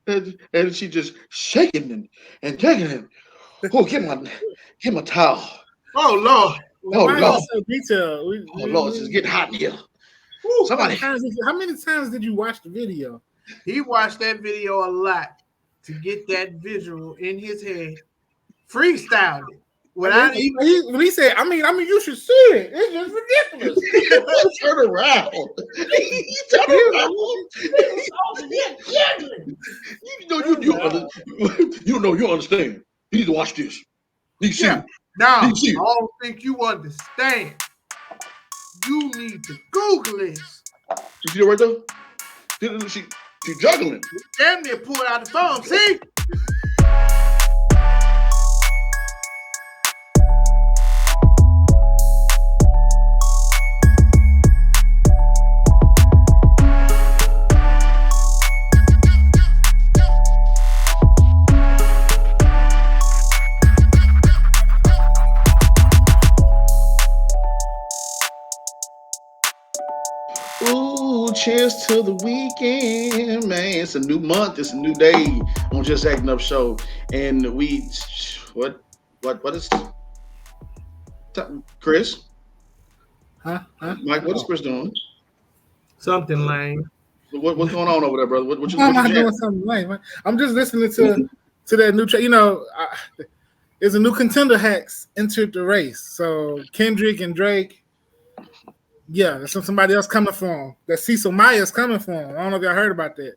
and she just shaking and taking it. Oh, get my towel. Oh Lord. Now, Oh why Lord. is it so detailed? Oh Lord, it's getting hot in here. Somebody. How many times did you watch the video? He watched that video a lot to get that visual in his head. Freestyled it. When he said, I mean, you should see it. It's just ridiculous. Turn around. You understand. You need to watch this. You see. Yeah. Now, I don't think you understand. You need to Google this. You see it right there? She juggling. Damn near pulled out the phone. See? Cheers to the weekend, man. It's a new month. It's a new day on Just Acting Up Show. And what is Chris? Huh? Mike, what is Chris doing? Something lame. What's going on over there, brother? What you doing something lame, man? I'm just listening to that new track. There's a new contender hacks entered the race. So Kendrick and Drake. Yeah, there's somebody else coming for him. That Cecil Myers coming for him. I don't know if y'all heard about that.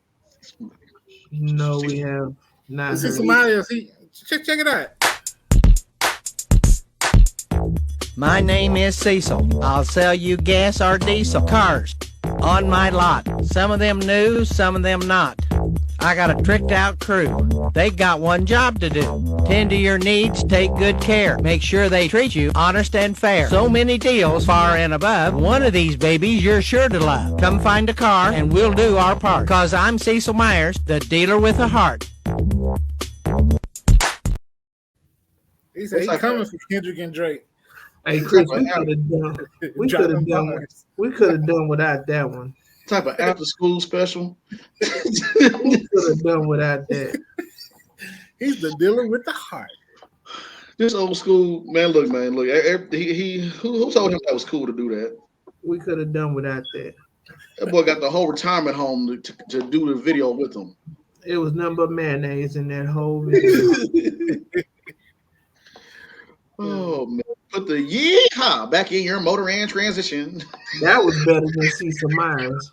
No, we have not. Cecil Myers, check it out. My name is Cecil. I'll sell you gas or diesel cars on my lot. Some of them new, some of them not. I got a tricked out crew. They got one job to do. Tend to your needs, take good care. Make sure they treat you honest and fair. So many deals far and above. One of these babies you're sure to love. Come find a car and we'll do our part. Cause I'm Cecil Myers, the dealer with a heart. He said he's coming for Kendrick and Drake. Hey Chris, we could have done without that one. Type of after school special. We could have done without that. He's the dealer with the heart. This old school man. Look. Who told him that was cool to do that? We could have done without that. That boy got the whole retirement home to do the video with him. It was nothing but mayonnaise in that whole video. Oh man. Put the yeehaw back in your motor and transition. That was better than Cecil Myers.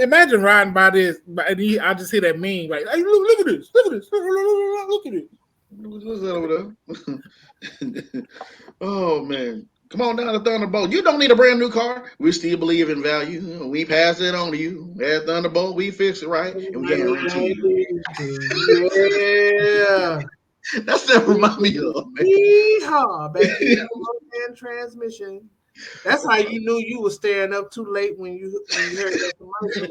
Imagine riding by this, and I just hear that meme like, "Hey, look at this! Look at this! Look at it!" What's that over there? Oh man, come on down to Thunderbolt. You don't need a brand new car. We still believe in value. We pass it on to you. At Thunderbolt, we fix it right, and we guarantee you. Yeah. That's that remind me of, man. Yeehaw, baby. And transmission. That's how you knew you were staying up too late when you heard that commercial.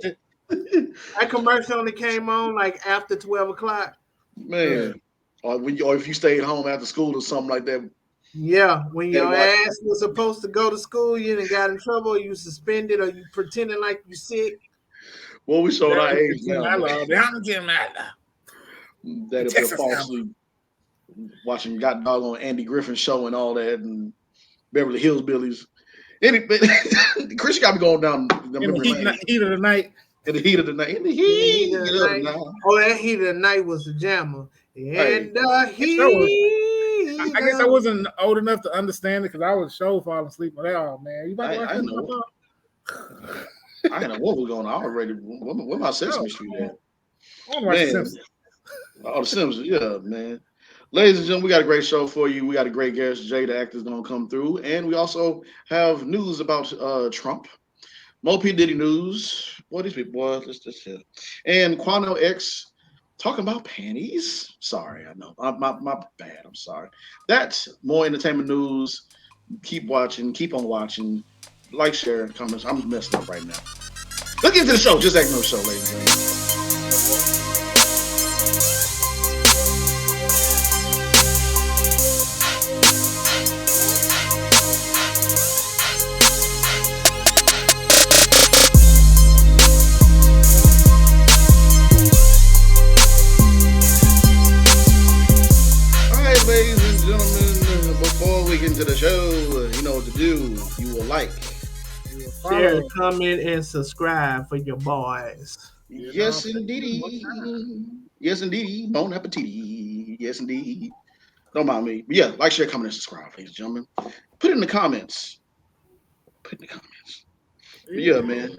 That commercial only came on like after 12 o'clock. Man. Or if you stayed home after school or something like that. Yeah, when your ass was supposed to go to school, you didn't got in trouble, you suspended, or you pretending like you sick. Well, we showed our age now. That if we're falsely watching God Doggone Andy Griffin show and all that, and Beverly Hills Billies. Chris got me going down in the heat of the night. In the heat of the night. In the heat of the night. Oh, that heat of the night was the jammer. And heat. I guess I wasn't old enough to understand it because I was falling asleep with that. Oh man, you about to watch I know. I didn't know what was going on. I already. Where my Sesame Street at? I watch The Simpsons. Oh, The Simpsons. Yeah, man. Ladies and gentlemen, we got a great show for you. We got a great guest. Jay, the actor, is going to come through. And we also have news about Trump. Mo P. Diddy news. Boy, these people, boy, let's just hear. And Quano X talking about panties. Sorry, I know. My bad. I'm sorry. That's more entertainment news. Keep watching. Keep on watching. Like, share, comments. I'm messing up right now. Let's get into the show. Just Acting Up Show, ladies and gentlemen. a like. Share, comment, and subscribe for your boys. Yes, indeed. Yes, indeed. Bon appetit. Yes, indeed. Don't mind me. But yeah, like, share, comment, and subscribe, ladies and gentlemen. Put it in the comments. Put it in the comments. But yeah, man.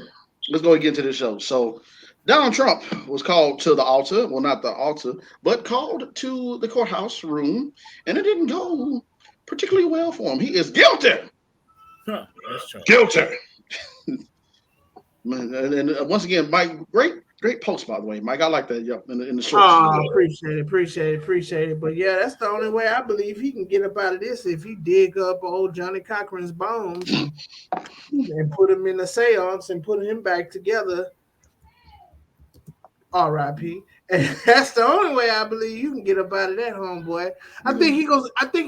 Let's go and get into the show. So, Donald Trump was called to the altar. Well, not the altar, but called to the courthouse room, and it didn't go particularly well for him. He is guilty. Huh, that's true. Guilty. Man, and once again, Mike, great post, by the way, Mike. I like that. Yeah, in the shorts. Oh, appreciate it. But yeah, that's the only way I believe he can get up out of this, if he dig up old Johnny Cochran's bones and put him in a seance and put him back together. R.I.P. And that's the only way I believe you can get up out of that, homeboy. I think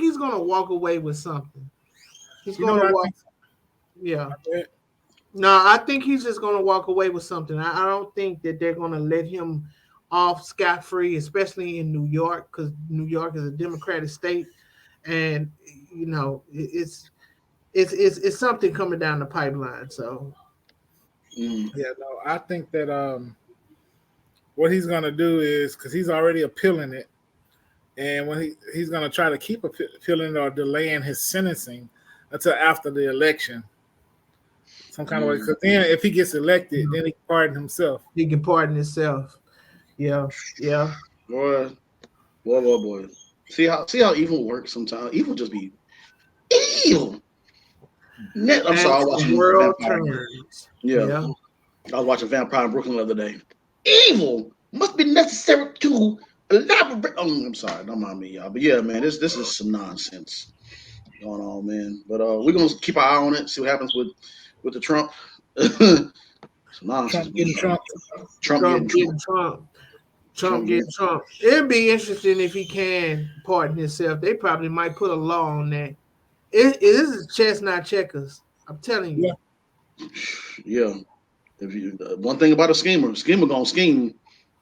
he's gonna walk away with something. He's gonna walk. Yeah. No, I think he's just going to walk away with something. I don't think that they're going to let him off scot-free, especially in New York, because New York is a Democratic state, and you know it's something coming down the pipeline. So, yeah, no, I think that what he's going to do is, because he's already appealing it, and when he's going to try to keep appealing or delaying his sentencing until after the election. Some kind of way, because then if he gets elected, then he can pardon himself. He can pardon himself. Yeah. Boy. See how evil works sometimes. Evil just be evil. I'm sorry, I was watching World Vampire. Turns. Yeah. I was watching Vampire in Brooklyn the other day. Evil must be necessary to elaborate. I'm sorry, don't mind me, y'all. But yeah, man, this is some nonsense going on, man. But we're gonna keep our eye on it, see what happens with the Trump. Some nonsense. Trump getting Trump. It'd be interesting if he can pardon himself. They probably might put a law on that. This is chess, not checkers. I'm telling you. Yeah. One thing about a schemer gonna scheme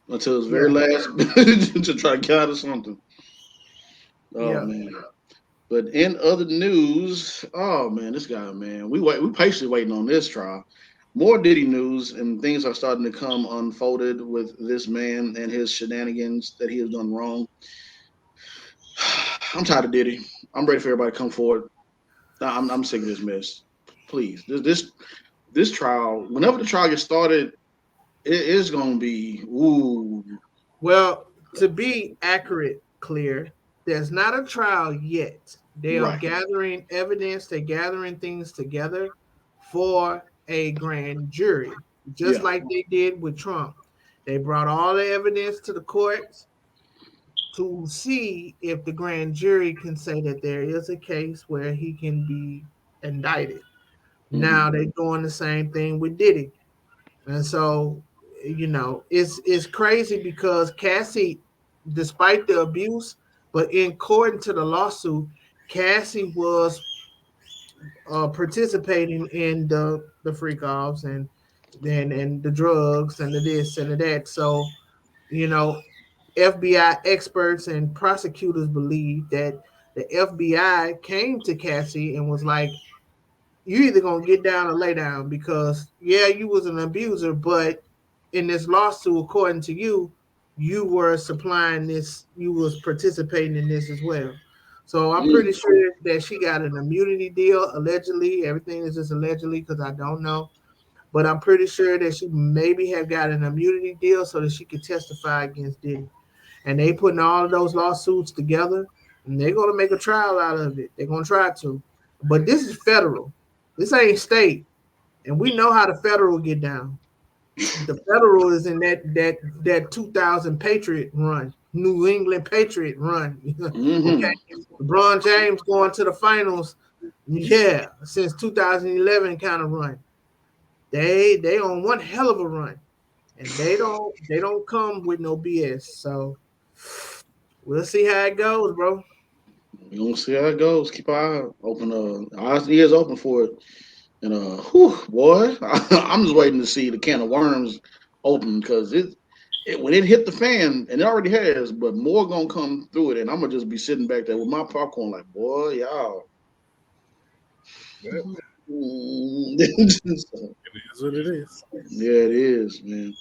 until his very last to try to get out of something. Man. But in other news, oh man, this guy, man, we patiently waiting on this trial. More Diddy news, and things are starting to come unfolded with this man and his shenanigans that he has done wrong. I'm tired of Diddy. I'm ready for everybody to come forward. I'm sick of this mess. Please, this trial, whenever the trial gets started, it is going to be ooh. Well, to be accurate, clear, there's not a trial yet. They are gathering evidence. They're gathering things together for a grand jury, just like they did with Trump. They brought all the evidence to the courts to see if the grand jury can say that there is a case where he can be indicted. Now they're doing the same thing with Diddy. And so, you know, it's crazy because Cassie, despite the abuse, but according to the lawsuit, Cassie was participating in the freak offs and the drugs and the this and the that. So, you know, FBI experts and prosecutors believe that the FBI came to Cassie and was like, you either gonna get down or lay down, because you was an abuser, but in this lawsuit, according to you, you were supplying this, you was participating in this as well. So I'm pretty sure that she got an immunity deal, allegedly. Everything is just allegedly because I don't know. But I'm pretty sure that she maybe have got an immunity deal so that she could testify against Diddy. And they putting all of those lawsuits together, and they're going to make a trial out of it. They're going to try to. But this is federal. This ain't state. And we know how the federal get down. The federal is in that 2000 Patriot run, New England Patriot run. Okay, LeBron James going to the finals, since 2011 kind of run. They on one hell of a run, and they don't come with no BS. So we'll see how it goes, bro. We're gonna see how it goes. Keep our eye open, eyes and ears open for it. And boy, I'm just waiting to see the can of worms open, because when it hit the fan, and it already has, but more gonna come through it, and I'm gonna just be sitting back there with my popcorn, like, boy, y'all. It is what it is. Yeah, it is, man.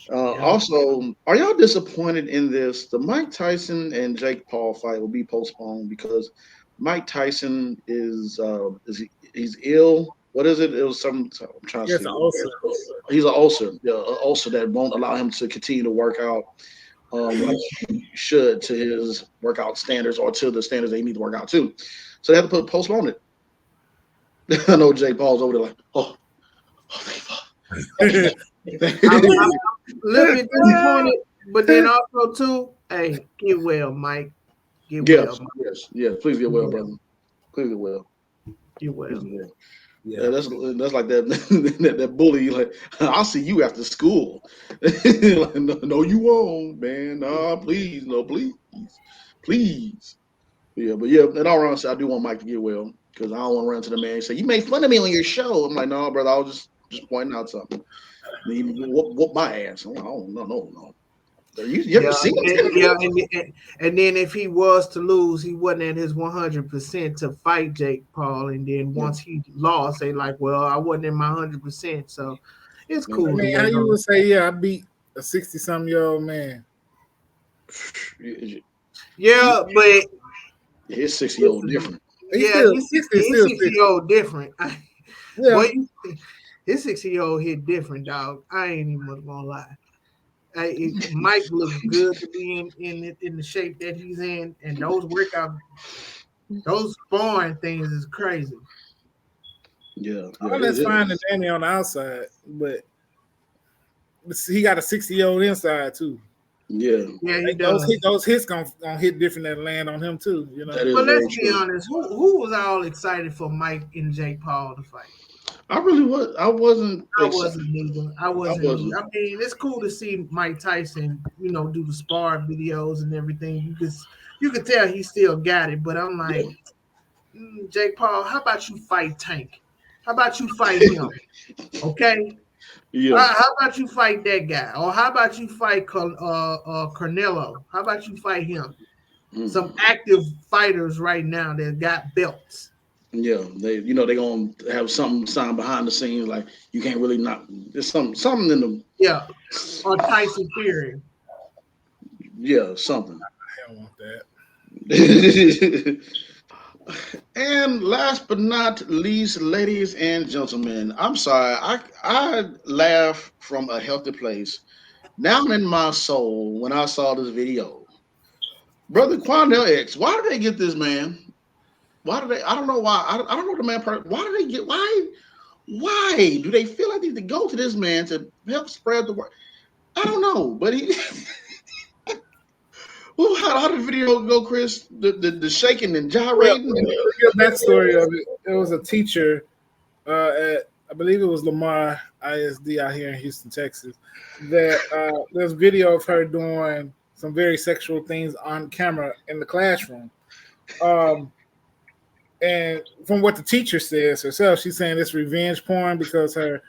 Also, are y'all disappointed in this? The Mike Tyson and Jake Paul fight will be postponed because Mike Tyson he's ill. What is it? It was some. I'm trying to Yes, see. also. He's an ulcer. Yeah, an ulcer that won't allow him to continue to work out like he should to his workout standards or to the standards they need to work out to. So they have to postpone it. I know Jake Paul's over there like, oh thank God. I'm a little bit disappointed, but then also too, hey, get well, Mike. Get well, Mike. Yes. Please get well, brother. Please get well. Get well. Yeah, that's like that bully. Like, I'll see you after school. Like, no, you won't, man. No, please, please. Yeah, but yeah, in all honesty, I do want Mike to get well because I don't want to run to the man and say you made fun of me on your show. I'm like, no, brother, I was just pointing out something. And he whoop my ass. I'm like, oh no. You ever seen it? Yeah, and then if he was to lose, he wasn't at his 100% to fight Jake Paul. And then once he lost, they like, well, I wasn't in my 100%, so it's cool. I mean, how you would say, yeah, I beat a 60-something-year-old man. Yeah, but his 60-year-old different. Yeah, his 60-year-old different. Yeah, boy, his 60-year-old hit different, dog. I ain't even gonna lie. Mike looks good to be in the shape that he's in, and those sparring things is crazy. Yeah, all that's fine and dandy on the outside, but he got a 60-year-old inside too. Yeah, he does. Those hits gonna hit different and land on him too. You know. But let's be honest, who was all excited for Mike and Jake Paul to fight? I really was. I wasn't either. I wasn't. I mean, it's cool to see Mike Tyson, do the spar videos and everything. You could tell he still got it, but I'm like, Jake Paul, how about you fight Tank? How about you fight him? Okay. Yeah. How about you fight that guy? Or how about you fight Canelo? How about you fight him? Some active fighters right now that got belts. Yeah, they're gonna have something signed behind the scenes, like you can't really not. There's something in them. Yeah, or Tyson Fury. Yeah, something. I don't want that. And last but not least, ladies and gentlemen, I'm sorry, I laugh from a healthy place. Down in my soul when I saw this video, brother Quandell X. Why did they get this man? Why do they? I don't know why. I don't know the man. Why do they get? Why do they feel like they need to go to this man to help spread the word? I don't know, but he. Well, how did the video go, Chris? The shaking and gyrating. The backstory of it. It was a teacher at, I believe it was Lamar ISD out here in Houston, Texas. That there's video of her doing some very sexual things on camera in the classroom. And from what the teacher says herself, she's saying it's revenge porn because her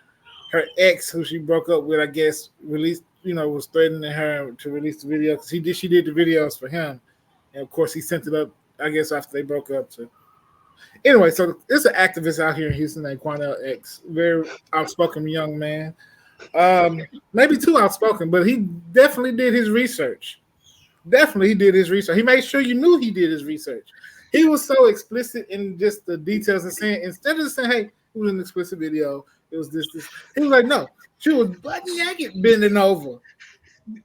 ex, who she broke up with, I guess, released, was threatening her to release the video because she did the videos for him, and of course he sent it up, I guess, after they broke up. So anyway, so there's an activist out here in Houston named Quandell X, very outspoken young man, maybe too outspoken, but he definitely did his research. He made sure you knew he did his research. He was so explicit in just the details and saying, instead of saying, hey, it was an explicit video, it was this. He was like, no, she was butt naked bending over.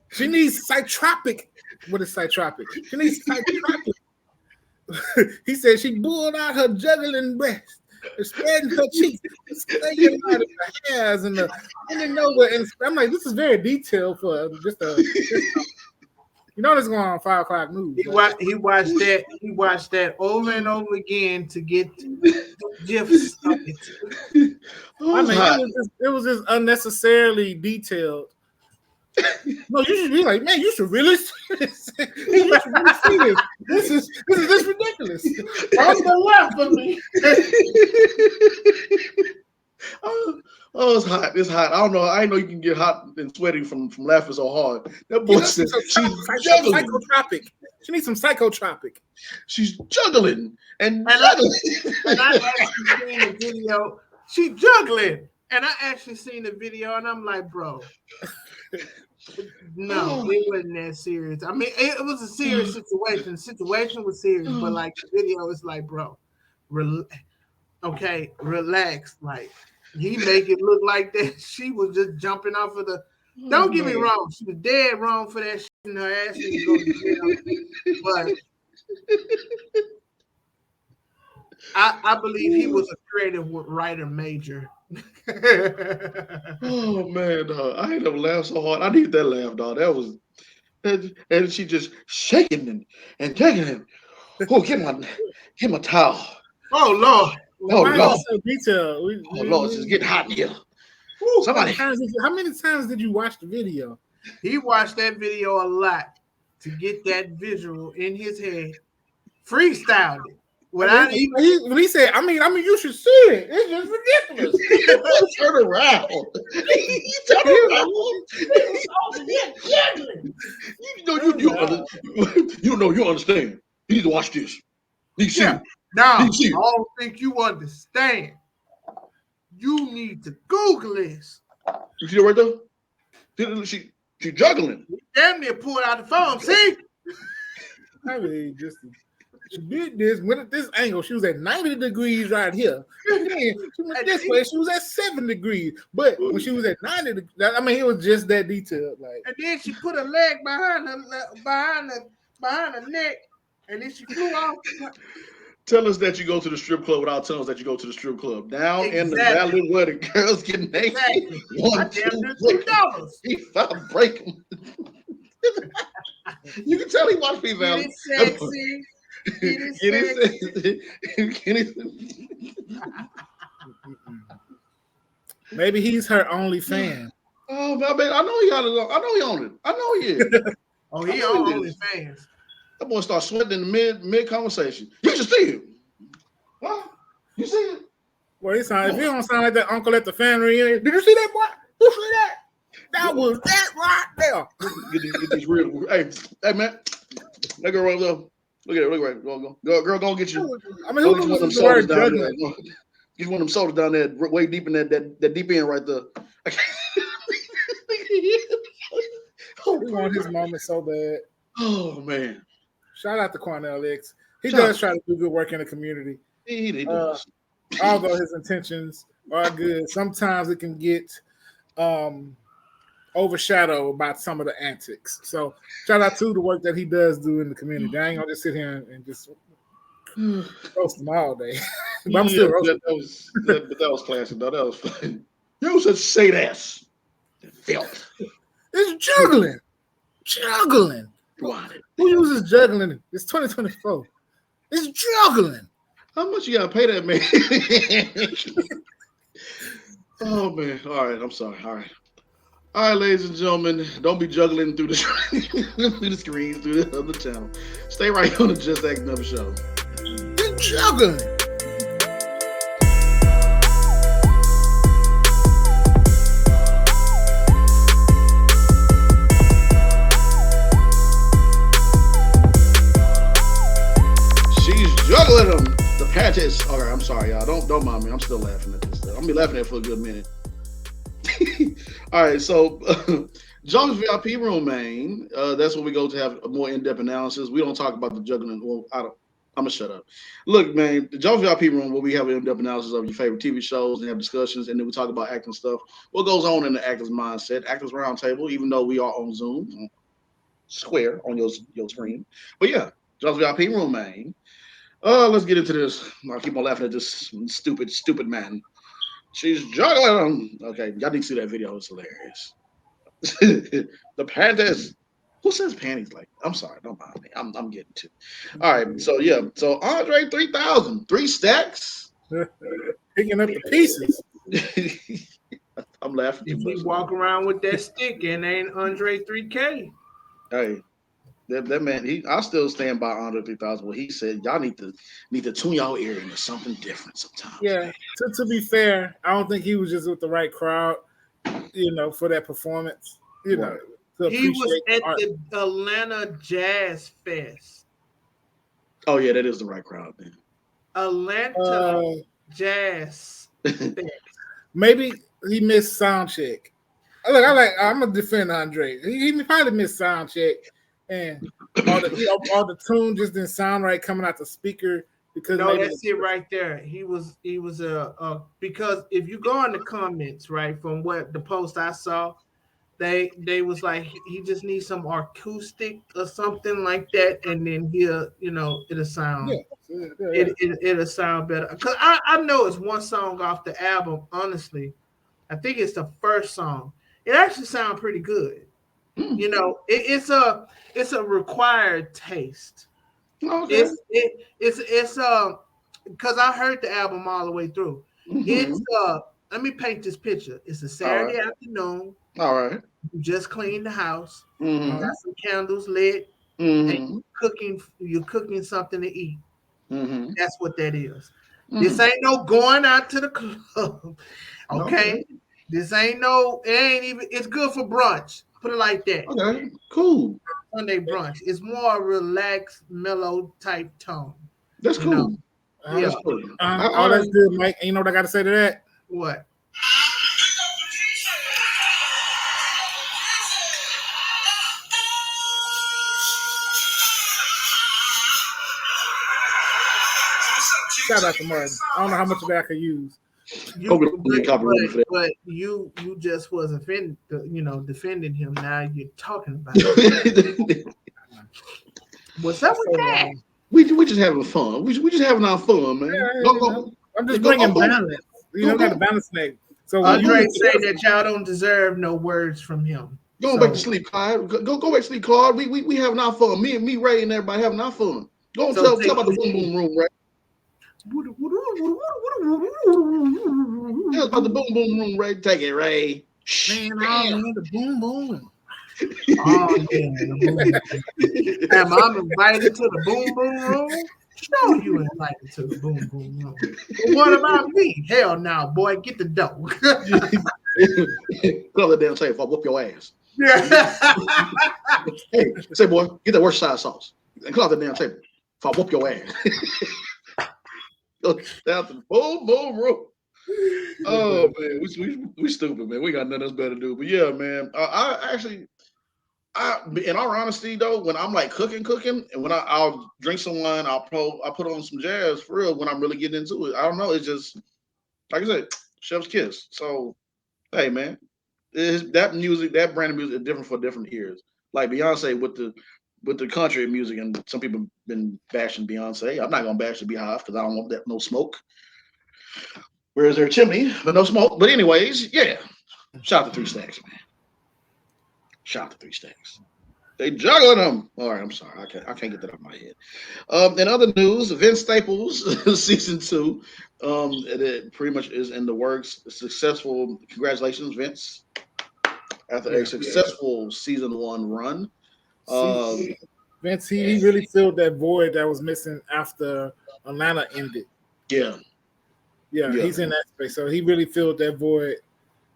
She needs psytropic. What is psytropic? She needs psytropic. He said she pulled out her juggling breast, spreading her cheeks, spreading out her hairs and the nowhere. And I'm like, this is very detailed for just a. This going on 5 o'clock news. He watched that over and over again to get gifs. It was just unnecessarily detailed. No, you should be like, man, you should really see this. You should really see this. This is ridiculous. On the left of me. Oh, it's hot. It's hot. I don't know. I know you can get hot and sweaty from laughing so hard. That boy said she's juggling. Psychotropic. She needs some psychotropic. She's juggling and juggling. And I actually seen the video she juggling. And I actually seen the video, and I'm like, bro, no, it wasn't that serious. I mean, it was a serious situation. The situation was serious, but like the video is like, bro, okay, relax. Like he make it look like that she was just jumping off of the. Don't get me wrong, she was dead wrong for that shit, and her ass didn't go to jail. But I believe he was a creative writer major. Oh man, dog. I ain't never laughed so hard. I need that laugh, dog. That was, and she just shaking and taking him. Oh, get my towel. Oh Lord. Oh Why is Lord. it so detailed? Oh Lord, it's getting hot in here. Woo. Somebody. How many times did you watch the video? He watched that video a lot to get that visual in his head. Freestyled it. Without even When he said, I mean, you should see it. It's just ridiculous. Turn around. He turn around. You know you understand. You need to watch this. You see. Yeah. Now, I don't think you understand. You need to Google this. You see it right there? She juggling. Damn near pulled out the phone. See? I mean, just she did this. Went at this angle. She was at 90 degrees right here. And then she went this way. She was at 7 degrees. But when she was at 90 degrees, I mean, it was just that detailed. Like, and then she put her leg behind her neck, and then she flew off. Tell us that you go to the strip club without telling us that you go to the strip club. Down in the valley where the girls get naked. Exactly. $1, $2. $5 break them. You can tell he watched me valley. Get it sexy. Maybe he's her only fan. Oh, man, I know he got it. I know he owned it. I know he is. Oh, he on OnlyFans. That boy start sweating in the mid conversation. You should see it. Huh? You see it? Well, if you don't sound like that uncle at the family reunion, did you see that, boy? You see that? That was that right there. Get these real. Hey, man. That girl right there. Look at it. Look right. Go. Girl, get you. I mean, who get one of them sodas down there. Get one of them sodas down there, way deep in that deep end right there. He want his moment so bad. Oh man! Shout out to Cornell X. He does try to do good work in the community. He does. Although his intentions are good, sometimes it can get overshadowed by some of the antics. So shout out to the work that he does do in the community. I ain't gonna just sit here and just roast him all day. But I'm still roasting. That was classic though. That was fun. You should say that. Filth. It's juggling. Who uses juggling? It's 2024. It's juggling. How much you gotta pay that man? Oh man. All right, I'm sorry. All right, ladies and gentlemen, don't be juggling through the screen, through the other channel. Stay right on the Just Acting Up Show. It's juggling. Juggling them. The panties. All right, I'm sorry, y'all. Don't mind me. I'm still laughing at this stuff. I'll be laughing at it for a good minute. All right, so Jones VIP room, man. That's where we go to have a more in-depth analysis. We don't talk about the juggling. Well, I'm gonna shut up. Look, man, the Jones VIP room where we have an in-depth analysis of your favorite TV shows and have discussions, and then we talk about acting stuff. What goes on in the actor's mindset? Actors Roundtable, even though we are on Zoom, square on your screen. But yeah, Jones VIP room, man. Let's get into this. I keep on laughing at this stupid man. She's juggling. Okay, y'all need to see that video. It's hilarious. The panties. Who says panties? Like, I'm sorry, don't mind me. I'm getting to. All right, so yeah, so Andre 3000, 3 stacks. Picking up the pieces. I'm laughing. If we walk around with that stick and ain't Andre 3K. Hey. That man, I still stand by Andre 3000. What he said, y'all need to tune y'all ear into something different sometimes. Yeah, to be fair, I don't think he was just with the right crowd, for that performance. He was at the Atlanta Jazz Fest. Oh yeah, that is the right crowd, man. Atlanta Jazz Maybe he missed sound check. Look, I'm gonna defend Andre. He probably missed sound check, and all the tune just didn't sound right coming out the speaker because No, maybe that's it right there. He was because if you go in the comments, right, from what the post I saw, they was like he just needs some acoustic or something like that, and then it'll yeah, sound yeah. it'll sound better. Cause I know it's one song off the album. Honestly, I think it's the first song. It actually sounds pretty good. Hmm. It's a required taste. Okay. It's because I heard the album all the way through. It's Mm-hmm. let me paint this picture. It's a All right. Saturday afternoon. All right. You just cleaned the house, Mm-hmm. got some candles lit, and Mm-hmm. you're cooking something to eat. Mm-hmm. That's what that is. This Mm. ain't no going out to the club. Okay. Okay. This ain't no, it ain't even, it's good for brunch. Put it like that. Okay. Cool. Sunday brunch. It's more relaxed, mellow type tone. That's You know, cool. yeah. That's cool. All that's good, Mike. And you know what I got to say to that? What? Shout out to Martin. I don't know how much of that I could use. But you just was offended, defending him. Now you're talking about it. What's up with that? we just having fun. We just having our fun, man. Yeah, I'm just bringing balance. Got to balance that. So Andre say that y'all don't deserve no words from him. Going back to sleep, Clyde. Go back to sleep, Clyde. We having our fun. Me, Ray, and everybody having our fun. Go and tell about the boom boom room, Ray. Tell us about the boom boom room, Ray. Take it, Ray. Man, the boom boom. Oh yeah, am I invited to the boom boom room? No, you invited to the boom boom room. But what about me? Hell no, boy, get the dough. Call that damn safe. I'll whoop your ass. Yeah. Hey, say boy, get that worst side sauce and call that damn table. If I whoop your ass. Go down to the boom boom room. Oh man, we stupid, man. We got nothing else better to do. But yeah, man. In all honesty though, when I'm like cooking, and when I'll drink some wine, I'll put on some jazz for real when I'm really getting into it. I don't know. It's just like I said, chef's kiss. So hey, man, that music, that brand of music is different for different ears. Like Beyonce with the country music, and some people been bashing Beyonce. I'm not gonna bash the Beehive because I don't want that no smoke. Where's their chimney, but no smoke. But anyways, yeah. Shout out to 3 Stacks, man. Shout out to 3 Stacks. They juggling them. All right, I'm sorry. I can't get that out of my head. In other news, Vince Staples season 2, it pretty much is in the works. Successful. Congratulations, Vince. After a successful season 1 run. Vince, he really filled that void that was missing after Atlanta ended. Yeah, he's in that space. So he really filled that void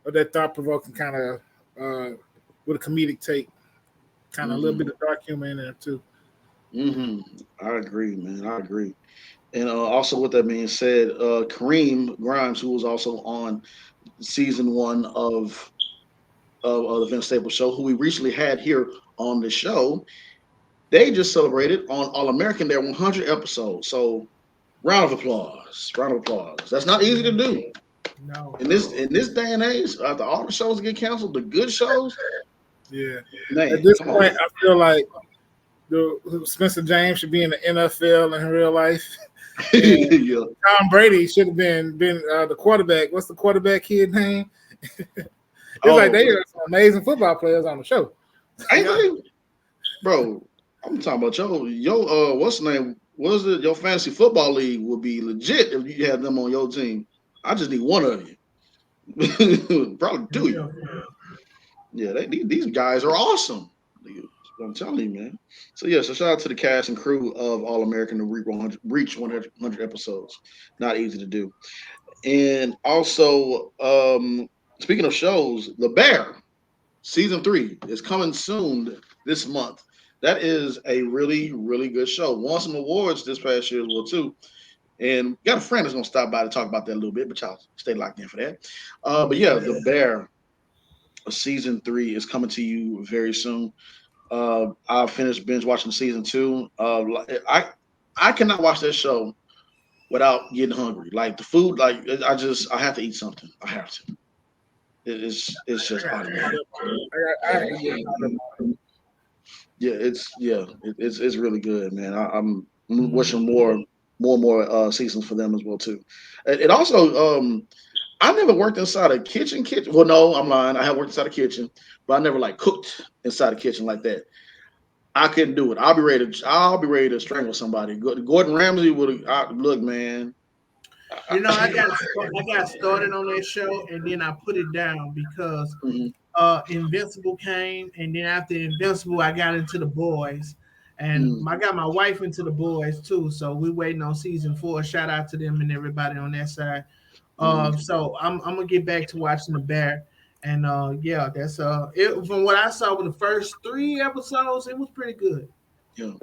of that thought-provoking kind of with a comedic take. Kind of a little bit of dark humor in there too. I agree, man. I agree. And also, with that being said, Kareem Grimes, who was also on season 1 of the Vince Staples show, who we recently had here on the show, they just celebrated on All American their 100 episodes. So, round of applause. That's not easy to do. No. In this day and age, after all the shows get canceled, the good shows. Yeah. Man, at this point, I feel like Spencer James should be in the NFL in real life. Tom Brady should have been the quarterback. What's the quarterback kid name? It's like they are some amazing football players on the show. Ain't they? Bro, I'm talking about your what's the name? What is it? Your fantasy football league would be legit if you had them on your team. I just need one of you. Probably 2 of you. Yeah, these guys are awesome. I'm telling you, man. So so shout out to the cast and crew of All American to reach 100 episodes. Not easy to do. And also, speaking of shows, The Bear season 3 is coming soon this month. That is a really, really good show. Won some awards this past year as well too. And got a friend that's gonna stop by to talk about that a little bit, but y'all stay locked in for that. But yeah, The Bear season 3 is coming to you very soon. I finished binge watching season 2. I cannot watch that show without getting hungry. Like the food, like I have to eat something. I have to. It's just automatic. I have to get caught up. It's really good, man. I'm wishing more seasons for them as well too. It also I never worked inside a kitchen. Well, no, I'm lying. I have worked inside a kitchen, but I never like cooked inside a kitchen like that. I couldn't do it. I'll be ready to strangle somebody. Gordon Ramsay would look, man. You know, I got started on that show and then I put it down because Mhm, Invincible came, and then after Invincible, I got into The Boys, and mhm, I got my wife into The Boys too. So we waiting on season 4. Shout out to them and everybody on that side. mhm. So I'm gonna get back to watching The Bear, and yeah, that's it. From what I saw with the first 3 episodes, it was pretty good. Yeah,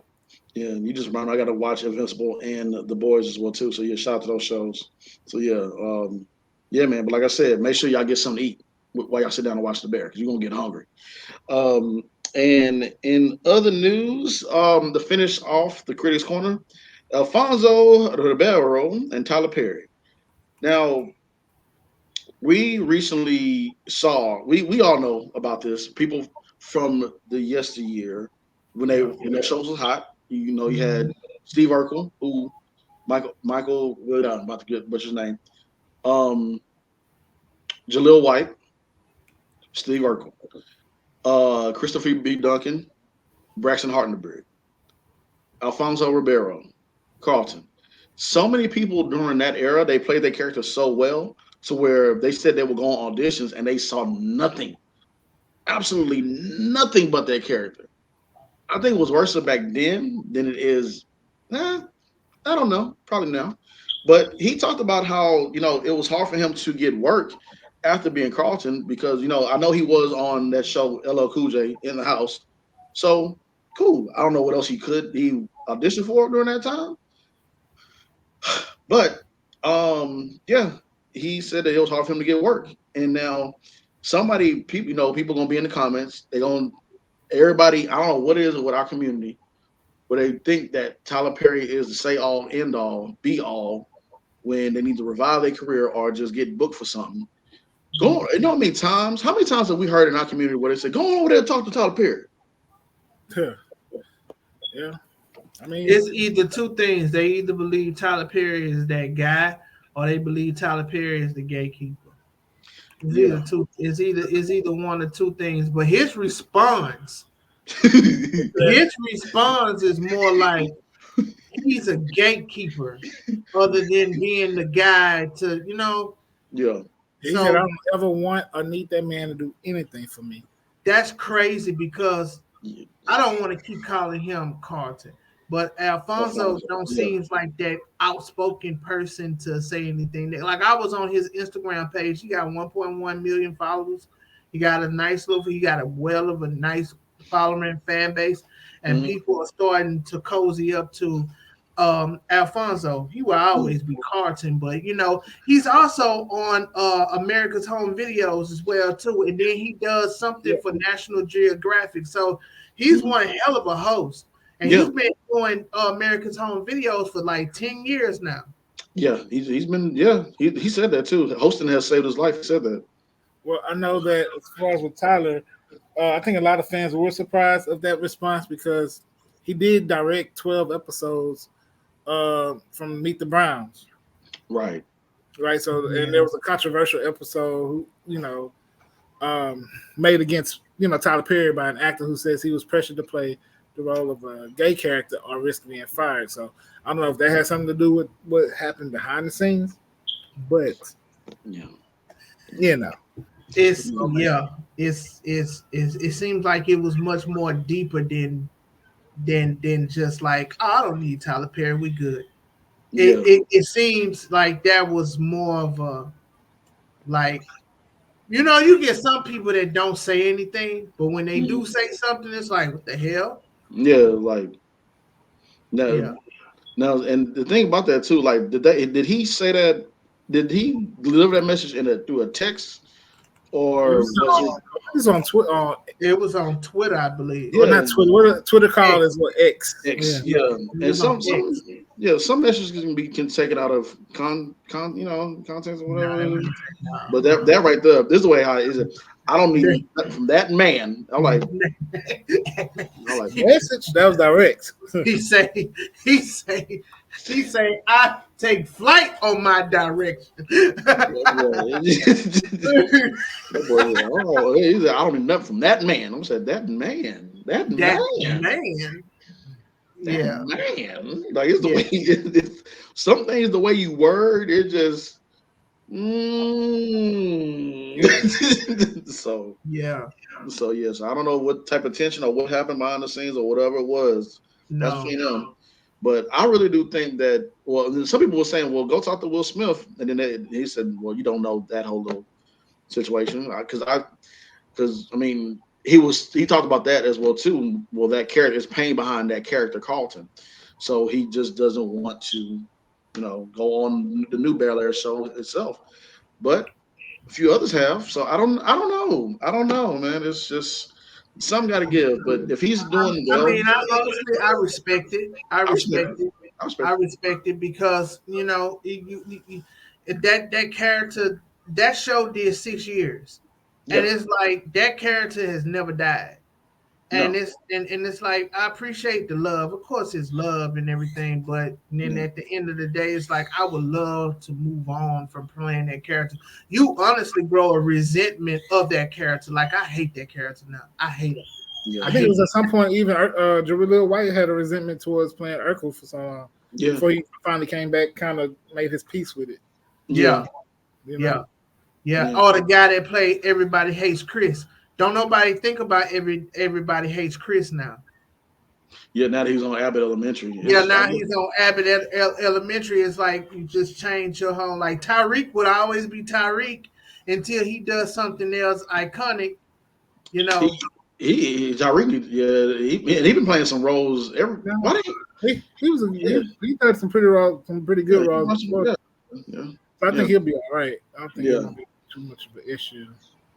yeah. You just remember I got to watch Invincible and The Boys as well too. So yeah, shout out to those shows. So yeah, man. But like I said, make sure y'all get something to eat while y'all sit down and watch The Bear because you're gonna get hungry. Um, and in other news, to finish off the Critics Corner, Alfonso Ribeiro and Tyler Perry. Now, we recently saw, we all know about this. People from the yesteryear, Yeah. when their shows was hot, you had Steve Urkel, who Michael, I'm about to get what's his name, um, Jaleel White, Steve Urkel, Christopher B. Duncan, Braxton Hartenberg, Alfonso Ribeiro, Carlton. So many people during that era, they played their character so well to where they said they would go on auditions and they saw nothing, absolutely nothing but their character. I think it was worse back then than it is. Eh, I don't know, probably now. But he talked about how it was hard for him to get work after being Carlton because I know he was on that show LL Cool J in the house. So cool. I don't know what else he auditioned for during that time. But yeah, he said that it was hard for him to get work. And now people gonna be in the comments. They gonna everybody. I don't know what it is with our community, but they think that Tyler Perry is the say all, end all, be all when they need to revive their career or just get booked for something. Go on. You know how many times have we heard in our community where they say, "Go on over there and talk to Tyler Perry"? Yeah, I mean, It's either two things. They either believe Tyler Perry is that guy, or they believe Tyler Perry is the gatekeeper. It's either Yeah. two. It's either one or two things. But his response is more like he's a gatekeeper, other than being the guy to yeah. he said, "I So don't ever want or need that man to do anything for me." that's crazy because Yeah. I don't want to keep calling him Carlton, but Alfonso Alfonso. don't Yeah. seems like that outspoken person to say anything. Like I was on his Instagram page, he got 1.1 million followers. He got a well of a nice following fan base, and Mhm. people are starting to cozy up to Alfonso. He will always be Carlton, but he's also on America's Home Videos as well too, and then he does something Yeah, for National Geographic. So he's Mhm. one hell of a host, and Yeah. he's been doing America's Home Videos for like 10 years now. Yeah. He's been he said that too. Hosting has saved his life. He said that. well, I know that as far as with Tyler, I think a lot of fans were surprised of that response because he did direct 12 episodes from Meet the Browns, Right. right? So, and there Yeah. was a controversial episode, made against Tyler Perry by an actor who says he was pressured to play the role of a gay character or risk being fired. So I don't know if that has something to do with what happened behind the scenes, but Yeah. you know, It's yeah, it seems like it was much more deeper than just like, oh, I don't need Tyler Perry, we good. It, Yeah. it it seems like that was more of a like you get some people that don't say anything, but when they Mhm. do say something, it's like, what the hell? Yeah. Like Yeah. no. Now, and the thing about that too, like, did he say that? Did he deliver that message through a text, It or was was it? on Twitter. It was on Twitter, I believe. Or Yeah, not Twitter. What Twitter called is what X. X. Yeah. Yeah, It and was on X. some messages can take it out of context or Nah, whatever. nah. But that right there, this is the way how is it. I don't need nothing from that man. I'm like, Message that was direct. he say, he say, he say, I take flight on my direction. that boy, oh, he said, I don't need nothing from that man. I said, that man, That man. that Yeah. man. Like it's the Yeah. way some things the way you word it just so Yeah. yes, I don't know what type of tension or what happened behind the scenes or whatever it was. That's No. between them. But I really do think that. Well, then some people were saying, "Well, go talk to Will Smith," and then he said, "Well, you don't know that whole little situation because I mean he talked about that as well too. Well, that character is pain behind that character Carlton, so he just doesn't want to, go on the new Bel Air show itself. But a few others have, so I don't know, man. It's just some got to give. But if he's doing I well, mean, I honestly, I respect it. I I respect respect it. it. I I respect it. respect it because that character, that show did 6 years, and Yep. it's like that character has never died. And No. it's like I appreciate the love. Of course, it's love and everything, but then Yeah. at the end of the day, it's like I would love to move on from playing that character. You honestly grow a resentment of that character. Like I hate that character now. I hate him. Yeah. I think it was at some point even Jaleel White had a resentment towards playing Urkel for so long Yeah. before he finally came back, kind of made his peace with it. Yeah, You yeah. know? Yeah. Yeah. Oh, the guy that played Everybody Hates Chris. Don't nobody think about Everybody Hates Chris now. Yeah. Now that he's on Abbott Elementary. Yeah, now he's on Abbott Elementary. It's like you just change your whole. Like Tyreek would always be Tyreek until he does something else iconic. You know. He Tyreek, he been playing some roles. Yeah. Why did He did some pretty good roles. yeah, So I think he'll be all right. I don't think Yeah. it'll be too much of an issue.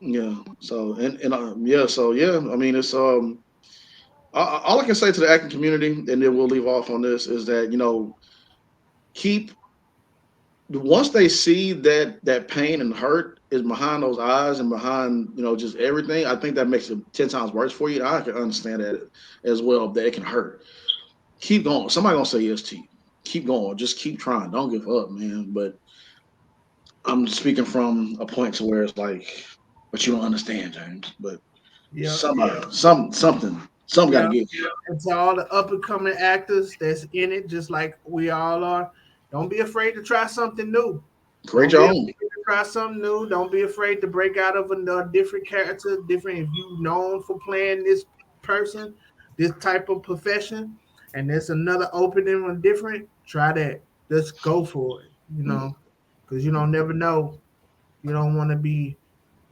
yeah. So I mean, it's all I can say to the acting community, and then we'll leave off on this is that keep once they see that pain and hurt is behind those eyes and behind just everything. I think that makes it 10 times worse for you. I can understand that as well, that it can hurt. Keep going. Somebody gonna say yes to you. Keep going. Just keep trying. Don't give up, man. But I'm speaking from a point to where it's like, but you don't understand, James. But Yeah. something got to give. And to all the up and coming actors that's in it, just like we all are, don't be afraid to try something new. Create your own. Try something new. Don't be afraid to break out of a different character. Different if you known for playing this person, this type of profession, and there's another opening on different. Try that. Just go for it. Because you don't never know. You don't want to be,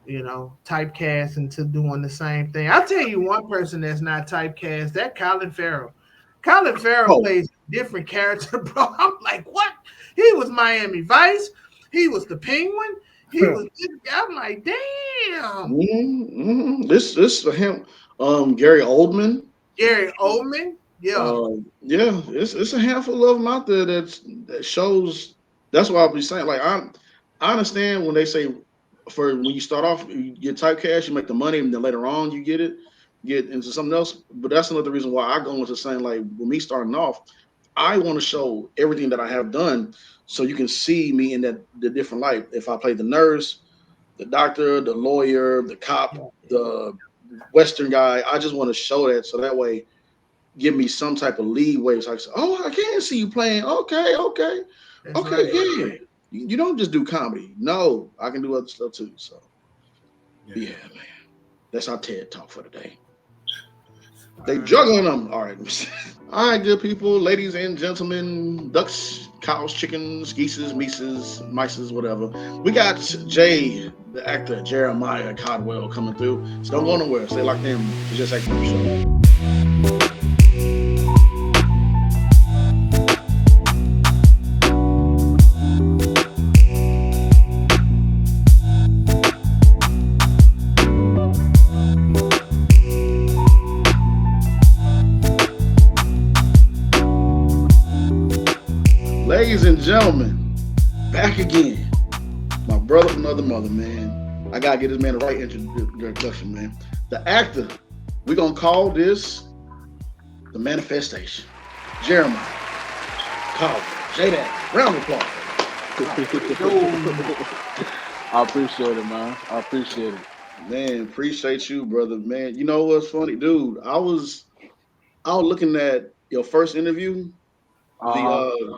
typecast into doing the same thing. I'll tell you one person that's not typecast. That Colin Farrell. Colin Farrell plays a different character, bro. I'm like, what? He was Miami Vice. He was the Penguin. He was. I'm like, damn. Mm-hmm. This him. Gary Oldman. Gary Oldman. Yeah. It's a handful of them out there that shows. That's why I'll be saying. Like I understand when they say when you start off you get typecast, you make the money, and then later on you get into something else. But that's another reason why I go into saying like with me starting off, I want to show everything that I have done so you can see me in the different light. If I play the nurse, the doctor, the lawyer, the cop, the Western guy, I just want to show that so that way give me some type of leeway. So I say, oh, I can see you playing. Okay. That's Okay, right. yeah. You don't just do comedy. No, I can do other stuff too. So, yeah, man. That's our TED Talk for today. They juggling them. All right. All right, good people, ladies and gentlemen, ducks, cows, chickens, geeses, mices, whatever. We got Jay, the actor Jeremiah Caldwell, coming through. So don't go nowhere. Stay locked in. It's Just Acting Up Show. Ladies and gentlemen, back again. My brother from another mother, man. I gotta get this man the right introduction, man. The actor. We're gonna call this the manifestation. Jeremiah Caldwell. J-Dad. Round of applause. I appreciate it, man. I appreciate it. Man, appreciate you, brother. Man, you know what's funny, dude? I was looking at your first interview. Uh-huh.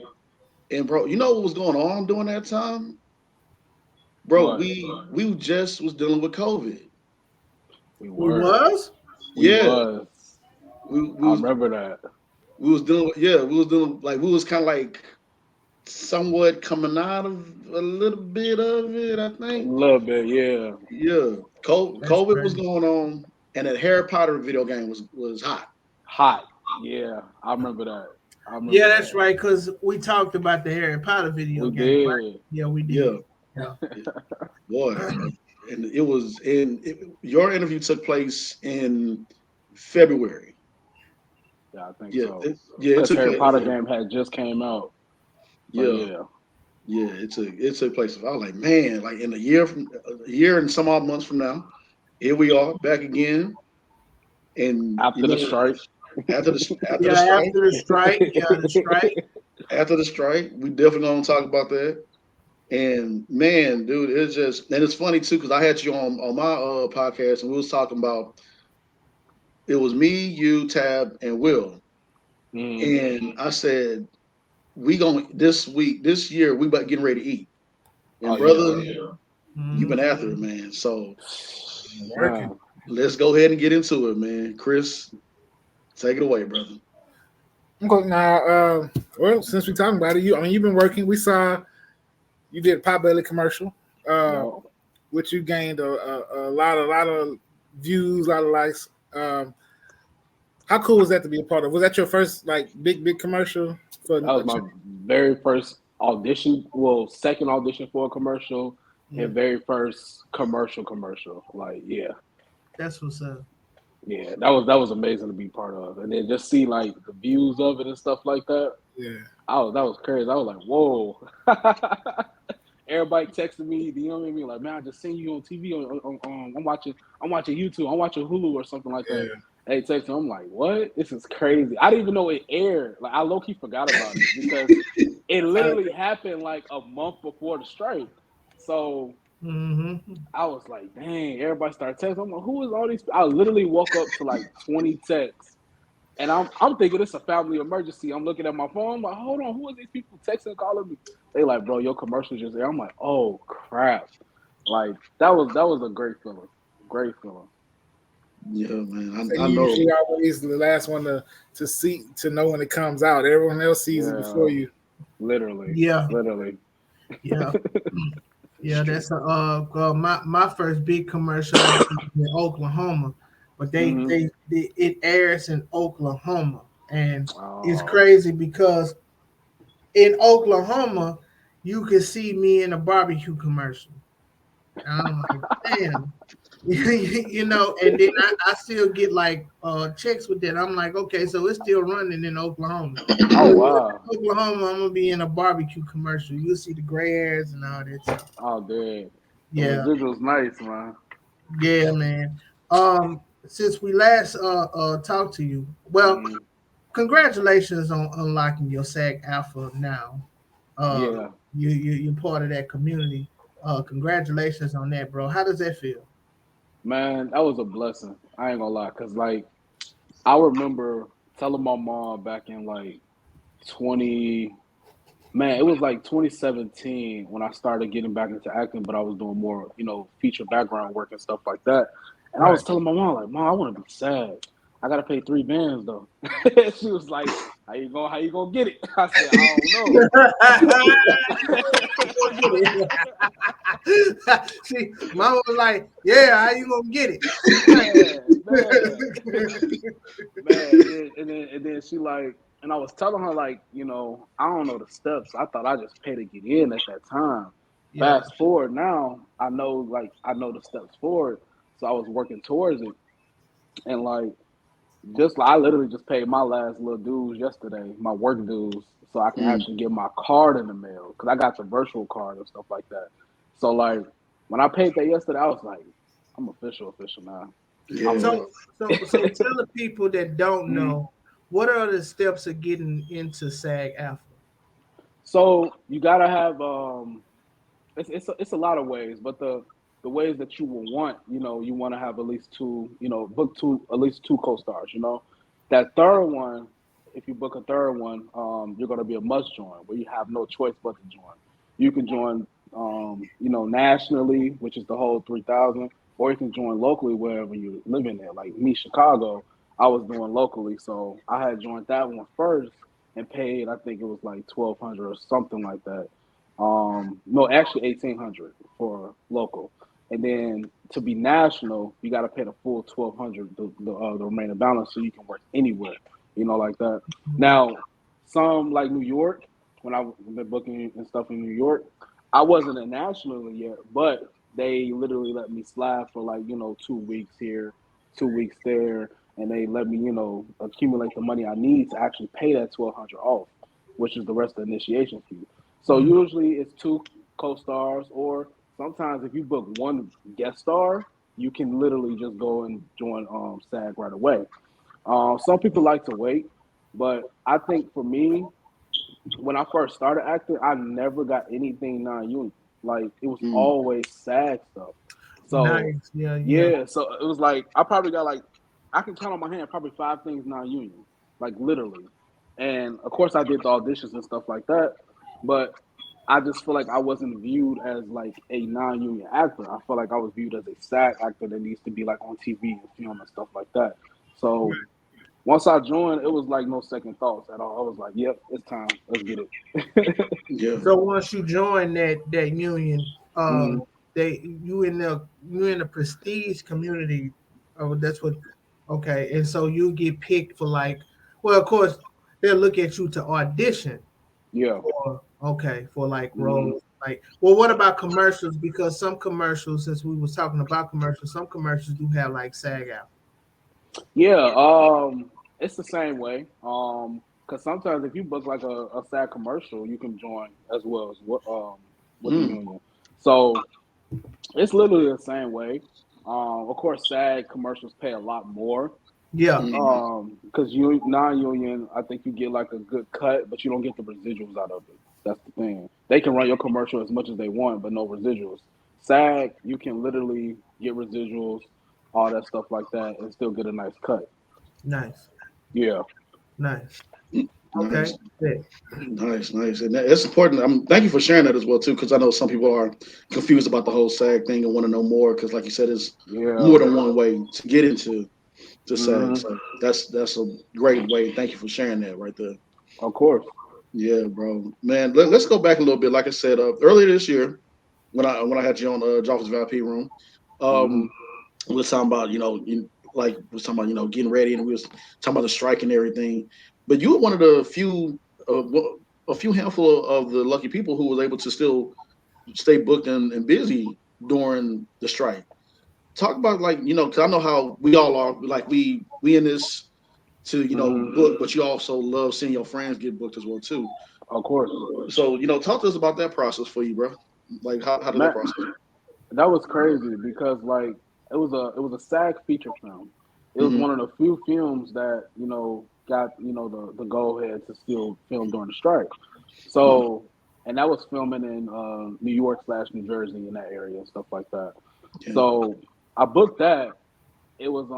And bro, you know what was going on during that time? Bro, What? we just was dealing with COVID. We We were. was? We Yeah. was. We I was remember that. we was dealing with we was dealing like we was kind of like somewhat coming out of a little bit of it, I A think. little bit, yeah. Yeah. That's COVID was crazy. going on and that Harry Potter video game was hot. Hot. Yeah. I remember that. I remember Yeah, that. that's right. Because we talked about the Harry Potter video We game, right? did. Yeah, we Yeah. did. Yeah. Boy. And your interview took place in February. Yeah, I think Yeah, so. it Because took Harry place. Potter game had just came out. So Yeah, yeah. it took place. I was like, man, like in a year and some odd months from now, here we are back again. And After the strike. after the Yeah, strike, after the strike. Yeah, the strike. after the strike, we definitely gonna talk about that. And man, dude, it's funny too because I had you on my podcast and we was talking about it was me, you, Tab, and Will. Mhm. And I said, we gonna this year, we about getting ready to eat. And Oh yeah. brother, you've been Mhm. after it, man. So Working. Man. let's go ahead and get into it, man. Chris, take it away, brother. Okay, now, well, since we're talking about it, you've been working. We saw you did a Potbelly commercial, Yo. which you gained a lot of views, a lot of likes. How cool was that to be a part of? Was that your first like big commercial for That was my very first audition. Well, second audition for a commercial and very first commercial. Like, yeah. That's what's up. Yeah, that was amazing to be part of, and then just see like the views of it and stuff like that. Yeah. That was crazy. I was like, whoa. Everybody texting me, DMing me like, man, I just seen you on TV. I'm watching YouTube. I'm watching Hulu or something like that. Yeah. They text me, I'm like, what? This is crazy. I didn't even know it aired. Like, I low key forgot about it because it literally happened like a month before the strike. So Mm-hmm. I was like, dang, everybody started texting. I'm like, who is all these? I literally woke up to like 20 texts. And I'm thinking it's a family emergency. I'm looking at my phone. I'm like, hold on, who are these people texting, calling me? They like, bro, your commercial's just there. I'm like, oh crap. Like that was a great feeling. Great feeling. Yeah, man. So I you know. usually always the last one to know when it comes out. Everyone else sees it before you. Literally. Yeah. Literally. Yeah. Yeah, that's my first big commercial was in Oklahoma, but it airs in Oklahoma, and it's Oh. crazy because in Oklahoma you can see me in a barbecue commercial. And I'm like, damn, and then I still get like checks with that. I'm like, okay, so it's still running in Oklahoma. Oh So wow. in Oklahoma, I'm gonna be in a barbecue commercial. You'll see the gray hairs and all that stuff. Oh dude. The Yeah. residual's nice, man. Yeah, man. Since we last talked to you, well, Mhm. congratulations on unlocking your SAG Alpha now. Uh, Yeah. you're part of that community. Congratulations on that, bro. How does that feel? Man, that was a blessing. I ain't gonna lie, cause like I remember telling my mom back in like 20 man, it was like 2017 when I started getting back into acting, but I was doing more, feature background work and stuff like that. And I Right. was telling my mom, like, Mom, I want to be sad. I gotta pay 3 bands though. She was like, how you gonna get it? I said, I See, mama was like, "Yeah, how you gonna get it?" don't know. Man. And then she like, and I was telling her like, I don't know the steps. I thought I just paid to get in at that time. Yeah. Fast forward now, I know the steps forward. So I was working towards it. And like just like I literally just paid my last little dues yesterday, my work dues, so I can Mm. actually get my card in the mail because I got the virtual card and stuff like that. So like when I paid that yesterday, I was like, I'm official now. I'm Yeah. So, so tell the people that don't Mhm. know, what are the steps of getting into SAG AFTRA? So you gotta have it's a lot of ways, but the ways that you will want, you want to have at least two, book two at least two co-stars. That third one, if you book a third one, you're gonna be a must join, where you have no choice but to join. You can join, nationally, which is the whole 3,000, or you can join locally wherever you live in there. Like me, Chicago, I was doing locally, so I had joined that one first and paid. I think it was like 1,200 or something like that. No, actually 1,800 for local, and then to be national, you got to pay the full 1,200, the remaining balance, so you can work anywhere, like that. Now, some like New York, when I've been booking and stuff in New York, I wasn't a national yet, but they literally let me slide for like 2 weeks here, 2 weeks there, and they let me accumulate the money I need to actually pay that 1,200 off, which is the rest of the initiation fee. So Mhm. usually it's two co-stars, or sometimes if you book one guest star, you can literally just go and join SAG right away. Some people like to wait, but I think for me, when I first started acting, I never got anything non-union. Like it was Mm. always SAG stuff. So Nice. Yeah, yeah. yeah, so it was like I probably got like I can count on my hand probably five things non-union, like literally. And of course, I did the auditions and stuff like that, but I just feel like I wasn't viewed as like a non-union actor. I feel like I was viewed as a SAG actor that needs to be like on TV and film and stuff like that. So once I joined, it was like no second thoughts at all. I was like, "Yep, it's time. Let's get it." Yeah. So once you join that union, Mhm. they you in the prestige community. Oh, that's what. Okay, and so you get picked for like, well, of course they'll look at you to audition Yeah. for, okay, for like Mhm. roles. Like, well, what about commercials? Because some commercials, since we was talking about commercials, some commercials do have like SAG out. Yeah, it's the same way. Because sometimes if you book like a sad commercial, you can join as well as with the Mm. union. So it's literally the same way. Of course, SAG commercials pay a lot more. Yeah, Mm. Because you non-union, I think you get like a good cut, but you don't get the residuals out of it. That's the thing. They can run your commercial as much as they want, but no residuals. SAG, you can literally get residuals, all that stuff like that, and still get a nice cut. nice, Yeah. nice. Okay, Nice. yeah. Nice, nice, and it's important. Thank you for sharing that as well too, because I know some people are confused about the whole SAG thing and want to know more. Because, like you said, it's Yeah. more than one way to get into to SAG. Hmm. So that's a great way. Thank you for sharing that right there. Of course. Yeah, bro, man. Let's go back a little bit. Like I said, earlier this year when I had you on Joffa's VIP room, Hmm. um, we was talking about like we was talking about getting ready, and we was talking about the strike and everything. But you were one of the few, a few handful of the lucky people who was able to still stay booked and busy during the strike. Talk about like because I know how we all are. Like we in this to Hmm. book, but you also love seeing your friends get booked as well too. Of course. So talk to us about that process for you, bro. Like how did that Man, process? that was crazy because like it was a SAG feature film. It was Mm-hmm. one of the few films that got the go ahead to still film during the strike. So and that was filming in New York slash New Jersey in that area and stuff like that. Yeah. So I booked that. It was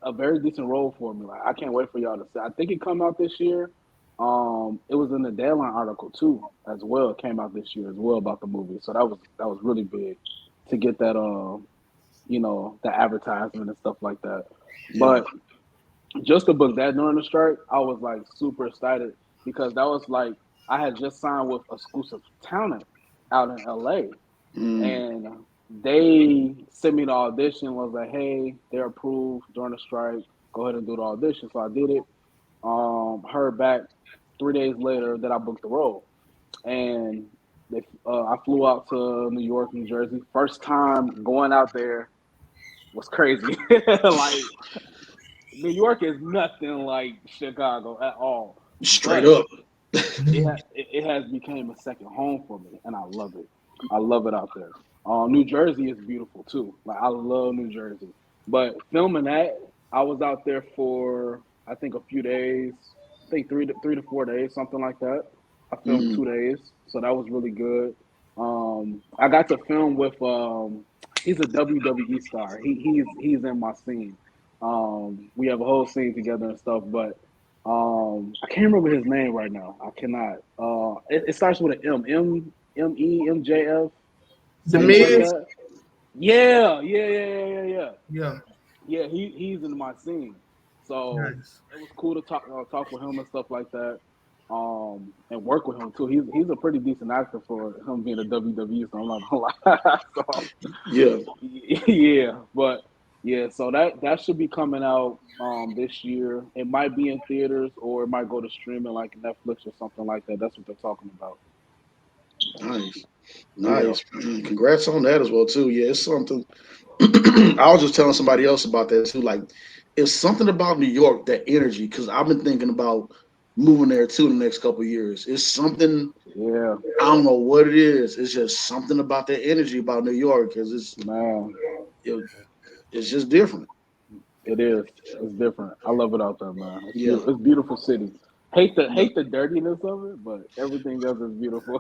a very decent role for me. Like I can't wait for y'all to see. I think it come out this year. It was in the Deadline article too, as well. It came out this year as well about the movie. So that was really big to get that the advertisement and stuff like that. Yeah. But just to book that during the strike, I was like super excited because that was like I had just signed with Exclusive Talent out in LA, Mm. and they sent me the audition. Was like, hey, they're approved during the strike. Go ahead and do the audition. So I did it. Heard back 3 days later that I booked the role, and I flew out to New York, New Jersey. First time going out there was crazy. Like New York is nothing like Chicago at all. Straight But up. it has become a second home for me, and I love it. I love it out there. New Jersey is beautiful too. Like I love New Jersey. But filming that, I was out there for I think a few days. I think 3 to 4 days, something like that. I filmed Mhm. 2 days, so that was really good. I got to film with he's a WWE star. He's in my scene. We have a whole scene together and stuff, but I can't remember his name right now. I cannot. It starts with an MJF, The something like Miz. that. Yeah. Yeah. Yeah, he's in my scene, so Nice. it was cool to talk with him and stuff like that, and work with him too. He's a pretty decent actor for him being a WWE, so I'm not gonna lie. So, Yeah. yeah, but yeah, so that should be coming out this year. It might be in theaters or it might go to streaming like Netflix or something like that. That's what they're talking about. Nice. Yeah, Nice. Man. Congrats on that as well too. Yeah, it's something. I was just telling somebody else about that too. Like, it's something about New York, that energy. Because I've been thinking about moving there too in the next couple of years. It's something. yeah, I don't know what it is. It's just something about that energy about New York. Because man. it, it's just different. It is. It's different. I love it out there, man. It's Yeah. beautiful. It's a beautiful city. Hate the Yeah. hate the dirtiness of it, but everything else is beautiful.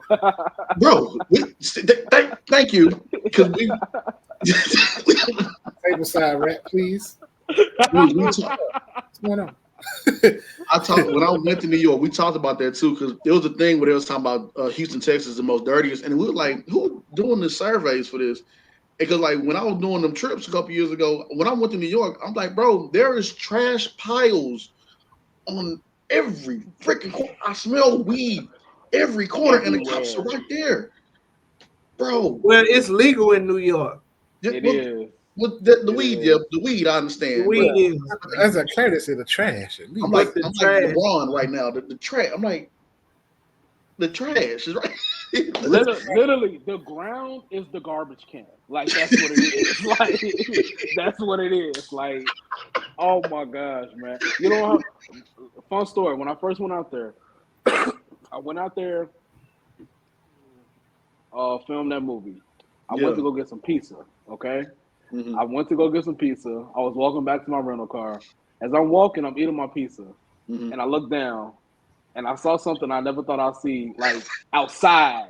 Bro, thank you. Because Table side rap, please. we talk, What's going on? I talked when I went to New York. We talked about that too because there was a thing where they was talking about Houston, Texas, the most dirtiest, and we were like, "Who doing the surveys for this?" Because like when I was doing them trips a couple years ago, when I went to New York, I'm like, "Bro, there is trash piles on every freaking corner. I smell weed every corner, and the cops are Everywhere. right there, bro." Well, it's legal in New York. It What, is. the It weed? Yeah, is. the weed I The understand, but weed is. As a courtesy, the trash at I'm least. like But the I'm like trash. LeBron right now. The trash. I'm like the trash is right. Literally, the ground is the garbage can. Like that's what it is. Like that's what it is. Like, oh my gosh, man. You know how fun story. When I first went out there, I went out there film that movie. I went Yeah. to go get some pizza. Okay. Mhm. I went to go get some pizza. I was walking back to my rental car. As I'm walking, I'm eating my pizza, Mhm. and I look down, and I saw something I never thought I'd see, like outside,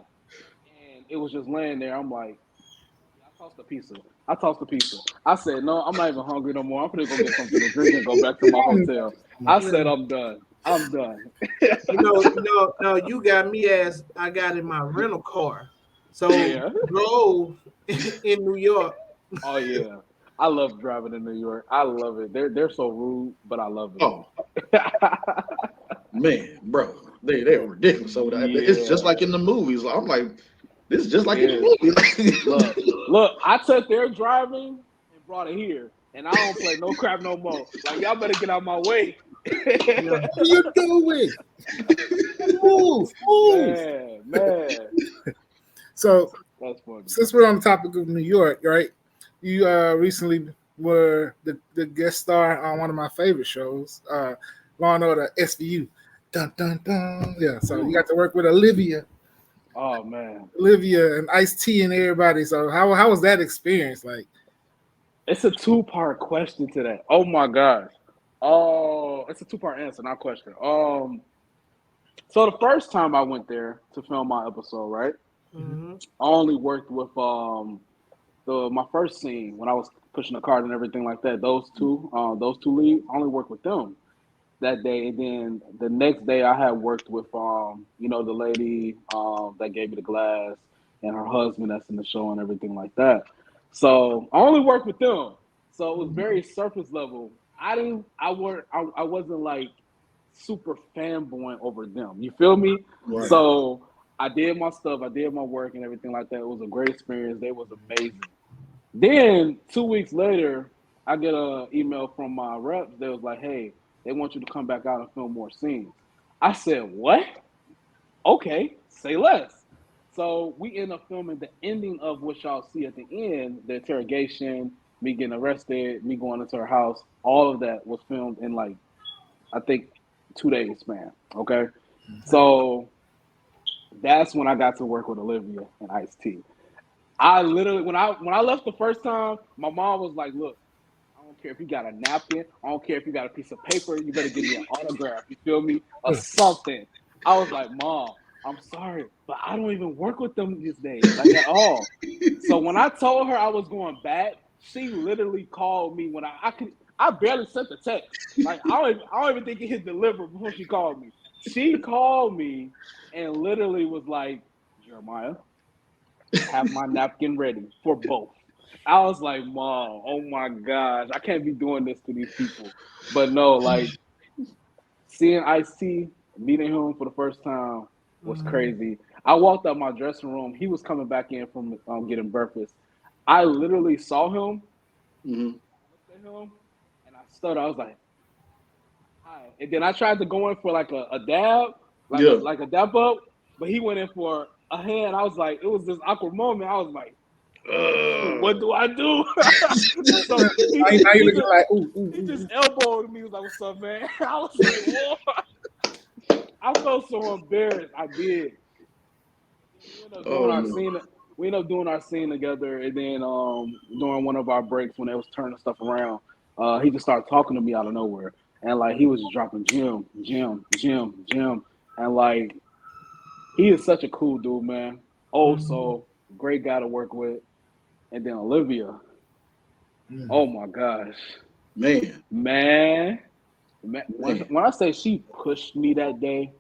and it was just laying there. I'm like, I tossed the pizza. I said, no, I'm not even hungry no more. I'm gonna go get something to drink and go back to my hotel. I Yeah. said, I'm done. I'm done. No, you got me as I got in my rental car. So Yeah. drove in New York. Oh yeah. I love driving in New York. I love it. They're so rude, but I love Oh it. man, bro, they were ridiculous over there. It's just Yeah, like in the movies. I'm like, this is just it like in is. the movie. Look, I took their driving and brought it here. And I don't play no crap no more. Like y'all better get out my way. Yeah. What are you doing? Move, move. Man. So, That's funny. since we're on the topic of New York, right? You recently were the guest star on one of my favorite shows, Law and Order SVU. Dun dun dun. Yeah. So you got to work with Olivia Oh man. and Ice T and everybody. So how was that experience? Like, It's a two-part question to that. Oh my gosh. Oh, it's a two-part answer, not question. So the first time I went there to film my episode, right? Mm-hmm. I only worked with my first scene when I was pushing the cart and everything like that. Those two leads, I only worked with them that day, and then the next day I had worked with the lady that gave me the glass and her husband that's in the show and everything like that. So I only worked with them. So it was very surface level. I wasn't like super fanboying over them. You feel me? Right. So I did my stuff, I did my work and everything like that. It was a great experience. They was amazing. Then 2 weeks later, I get an email from my reps. They was like, "Hey, they want you to come back out and film more scenes." I said, "What? Okay, say less." So we end up filming the ending of what y'all see at the end, the interrogation, me getting arrested, me going into her house, all of that was filmed in like I think 2 days span. Okay, so that's when I got to work with Olivia and Ice-T. I literally when I left the first time, my mom was like, "Look, I don't care if you got a napkin. I don't care if you got a piece of paper. You better give me an autograph. You feel me? Or something." I was like, "Mom, I'm sorry, but I don't even work with them these days, like at all." So when I told her I was going back, she literally called me when I barely sent the text. Like I don't even think it hit deliver before she called me. She called me and literally was like, "Jeremiah, have my napkin ready for both." I was like, Mom, oh my gosh, I can't be doing this to these people. But no, like seeing Ice-T, meeting him for the first time was crazy. I walked out my dressing room. He was coming back in from getting breakfast. I literally saw him, Mm-hmm. looked at him, and I stuttered. I was like, "Hi." And then I tried to go in for like a dab, Yeah. like a dab up, but he went in for a hand. I was like, it was this awkward moment. I was like, what do I do? So Now you looking like, ooh, ooh, he just ooh. elbowed me. He was like, "What's up, man?" I was like, "Whoa!" I felt so embarrassed. I did. We ended up doing Oh our no. scene. We ended up doing our scene together, and then during one of our breaks when they was turning stuff around, he just started talking to me out of nowhere, and like he was just dropping Jim, and like he is such a cool dude, man. Also, great guy to work with, and then Olivia. Oh my gosh, Man. man. Man. When I say she pushed me that day,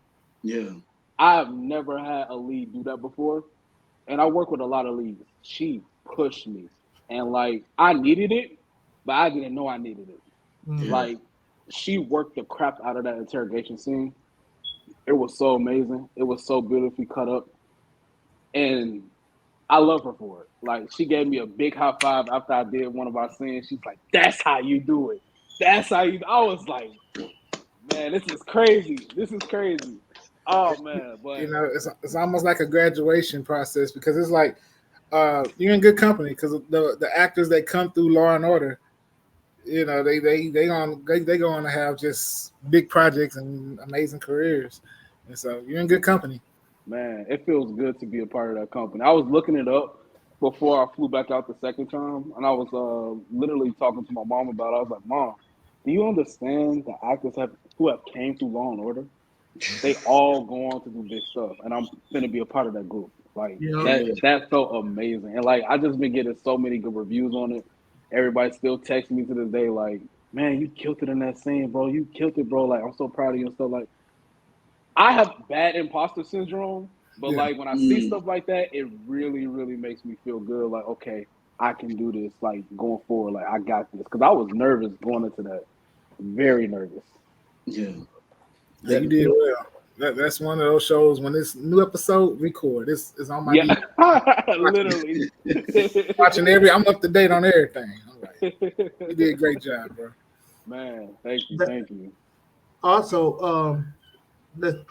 Yeah. I've never had a lead do that before. And I work with a lot of leads. She pushed me. And like I needed it, but I didn't know I needed it. Yeah. Like she worked the crap out of that interrogation scene. It was so amazing. It was so beautifully cut up. And I love her for it. Like she gave me a big high five after I did one of our scenes. She's like, "That's how you do it. That's how you." I was like, "Man, this is crazy. This is crazy." Oh man, You but know, it's almost like a graduation process because it's like you're in good company because the actors that come through Law and Order, you know, they go on to have just big projects and amazing careers, and so you're in good company. man, it feels good to be a part of that company. I was looking it up before I flew back out the second time, and I was literally talking to my mom about it. I was like, "Mom, do you understand the actors who have came through Law and Order? They all go on to do big stuff, and I'm gonna be a part of that group." Like Yeah. Yeah. that felt amazing, and like I just been getting so many good reviews on it. Everybody still texts me to this day, like, "Man, you killed it in that scene, bro. You killed it, bro. Like I'm so proud of you and stuff." Like I have bad imposter syndrome, but Yeah. like when I see Mm. stuff like that, it really, really makes me feel good. Like, okay, I can do this. Like going forward, like I got this. Because I was nervous going into that, very nervous. Yeah. Yeah, you That, did well. That's one of those shows when this new episode record. This is on my Yeah, DVD. literally. Watching I'm up to date on everything. I'm like, you did a great job, bro. Man, thank you, That- thank you. Also, the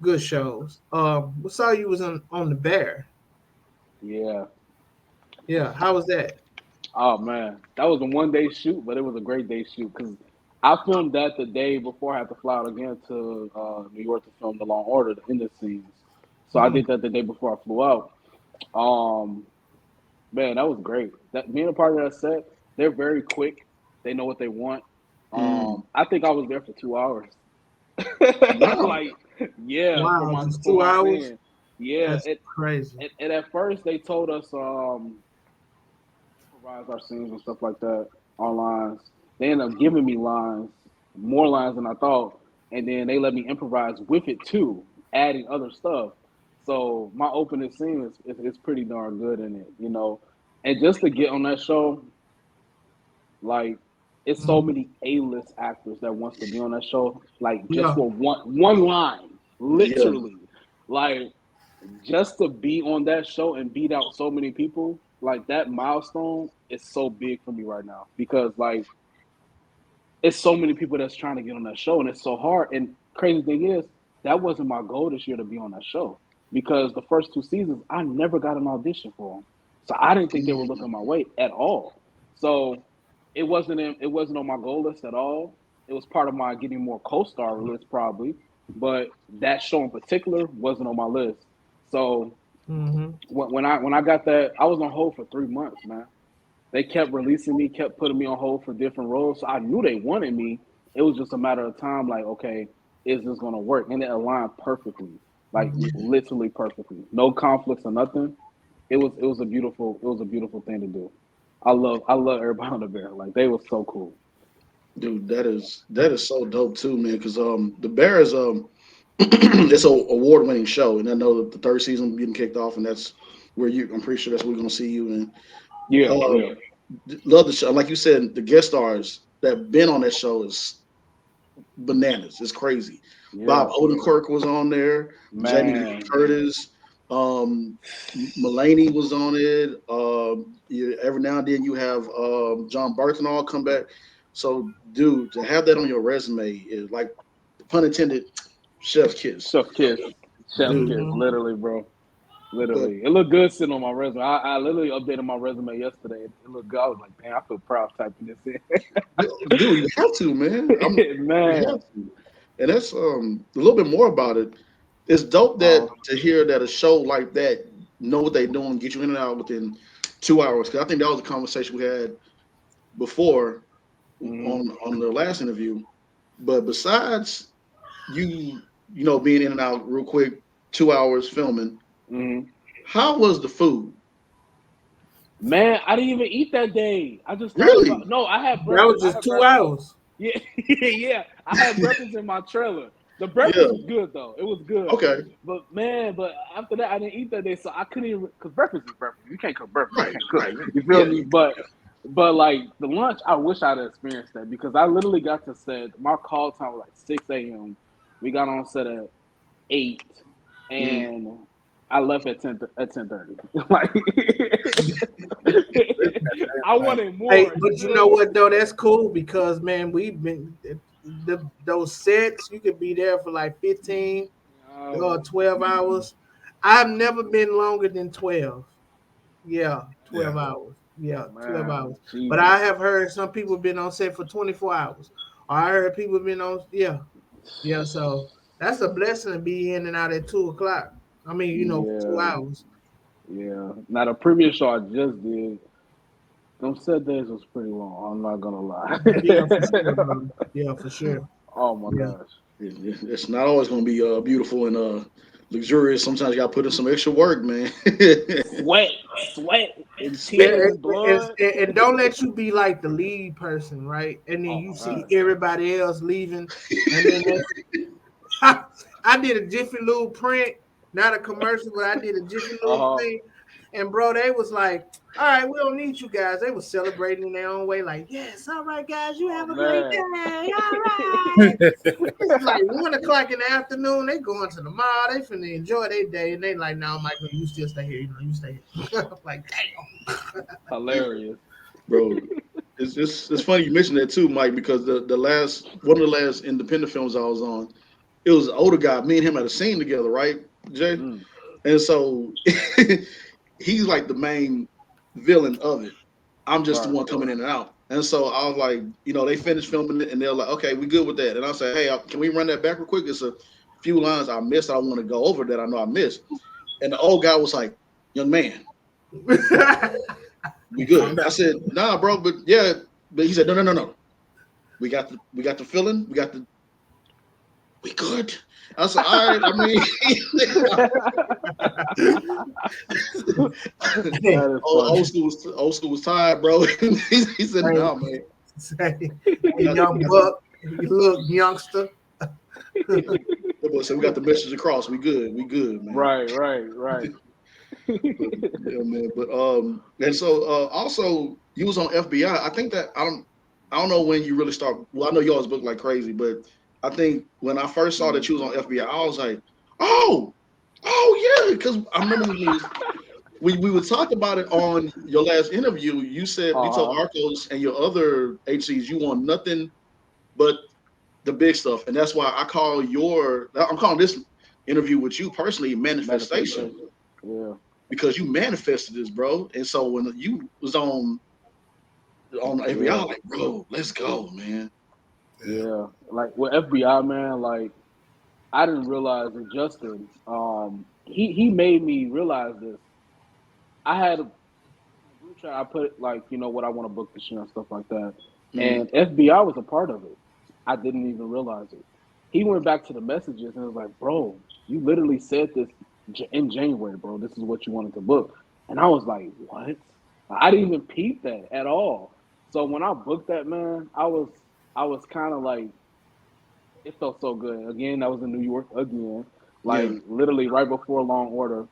good shows. We saw you was on the Bear. Yeah. Yeah, how was that? Oh man, that was a 1 day shoot, but it was a great day shoot because I filmed that the day before I had to fly out again to New York to film the Law and Order, the end scenes. So I did that the day before I flew out. Um, Man, that was great. That being a part of that set, they're very quick. They know what they want. mm. I think I was there for 2 hours. Wow. Like, yeah, Wow, just for two my hours. scene. Yeah, That's crazy. and at first they told us improvise our scenes and stuff like that on lines. They ended up giving me lines, more lines than I thought, and then they let me improvise with it too, adding other stuff. So my opening scene is pretty darn good in it. And just to get on that show, like it's so Mhm. many A-list actors that wants to be on that show, like just Yeah, for one line, Yeah. literally, like just to be on that show and beat out so many people, like that milestone is so big for me right now because like it's so many people that's trying to get on that show and it's so hard. And crazy thing is, that wasn't my goal this year to be on that show because the first 2 seasons I never got an audition for them, so I didn't think they were looking my way at all. So it wasn't on my goal list at all. It was part of my getting more co-star list probably, but that show in particular wasn't on my list. So when I got that, I was on hold for 3 months, man. They kept releasing me, kept putting me on hold for different roles. So I knew they wanted me. It was just a matter of time, like, okay, is this gonna work? And it aligned perfectly, like literally perfectly. No conflicts or nothing. It was a beautiful thing to do. I love everybody on the Bear. Like they was so cool. Dude, that is so dope too, man. Because the Bear is it's an award winning show, and I know that the third season getting kicked off, and that's where you. I'm pretty sure that's where we're gonna see you. And Yeah, yeah, um, love the show. Like you said, the guest stars that been on that show is bananas. It's crazy. Bob yeah. Odenkirk was on there. Jamie Lee Man. Curtis. Mulaney was on it. Every now and then you have John Barton come back. So, dude, to have that on your resume is like, pun intended, chef's kiss, Chef kiss. Chef dude. kiss. Literally, bro. But Literally. It looked good sitting on my resume. I literally updated my resume yesterday. It looked good. I was like, damn, I feel proud typing this dude, you have to, man. in. You Man. have to. And that's a little bit more about it. It's dope that to hear that a show like that know what they're doing, get you in and out within 2 hours. Because I think that was a conversation we had before on the last interview. But besides being in and out real quick, 2 hours filming, how was the food? Man, I didn't even eat that day. I just thought Really? about no, I had That breakfast. was just 2 hours. Yeah, yeah. I had breakfast in my trailer. The breakfast Yeah. was good though. It was good. Okay. But after that I didn't eat that day, so I couldn't even because breakfast is breakfast. You can't cook breakfast. Right. You can't cook. Right. You feel Yeah. me? But like the lunch, I wish I'd experienced that because I literally got to set. My call time was like 6 a.m. We got on set at 8, and I left at 10:30. Like I wanted more. Hey, but you know what though? That's cool because man, we've been those sets. You could be there for like 15 or 12 hours. I've never been longer than 12. Yeah, 12 hours. Yeah, 12 Man, hours. Jesus. But I have heard some people been on set for 24 hours. Or I heard people been on yeah. So that's a blessing to be in and out at 2 o'clock. I mean, 2 hours. Yeah. Now the previous show I just did, them set days was pretty long. I'm not gonna lie. Yeah, for sure, bro. Yeah, for sure. Oh my gosh. It's not always going to be beautiful and luxurious. Sometimes you got to put in some extra work, man. Sweat, and Yeah, tears, blood. and don't let you be like the lead person, right? And then you see everybody else leaving, and then I did a Jiffy Lube print, not a commercial, but I did a Jiffy Lube thing. And bro, they was like, "All right, we don't need you guys." They was celebrating in their own way, like, "Yes, all right, guys, you have a great day. All right." It's like 1 o'clock in the afternoon. They going to the mall. They finna enjoy their day, and they like, "No, Michael, you still stay here. You stay here." Like, damn. Hilarious, Bro. It's funny you mentioned that too, Mike, because one of the last independent films I was on, it was an older guy. Me and him had a scene together, right, Jay? And so he's like the main villain of it. I'm just the one coming in and out. And so I was like, they finished filming it, and they're like, okay, we good with that. And I said, hey, can we run that back real quick? It's a few lines I missed. I want to go over that I know I missed. And the old guy was like, young man, we good. I said, nah, bro, but yeah. But he said, no. We got the feeling. We good. I said, all right. I mean, old school was tired, bro. he said, no, man. Young buck, you little youngster. So we got the message across. We good, man. Right. Yeah, man. But and so also you was on FBI. I think that I don't know when you really start. Well, I know you always book like crazy, but I think when I first saw that you was on FBI, I was like, oh yeah, because I remember we would talk about it on your last interview. You said you told Arcos and your other HCs you want nothing but the big stuff, and that's why I'm calling this interview with you personally manifestation. Yeah. Because you manifested this, bro. And so when you was on on the FBI. Like, bro, let's go, man. Yeah, like with FBI, man, like I didn't realize that Justin, he made me realize this. I had a group chat. I put like what I want to book this year and stuff like that, Mm-hmm. and FBI was a part of it. I didn't even realize it. He went back to the messages and was like, "Bro, you literally said this in January, bro. This is what you wanted to book," and I was like, "What?" I didn't even peep that at all. So when I booked that, man, I was kind of like, it felt so good. Again, that was in New York again, like Yeah. literally right before Law and Order.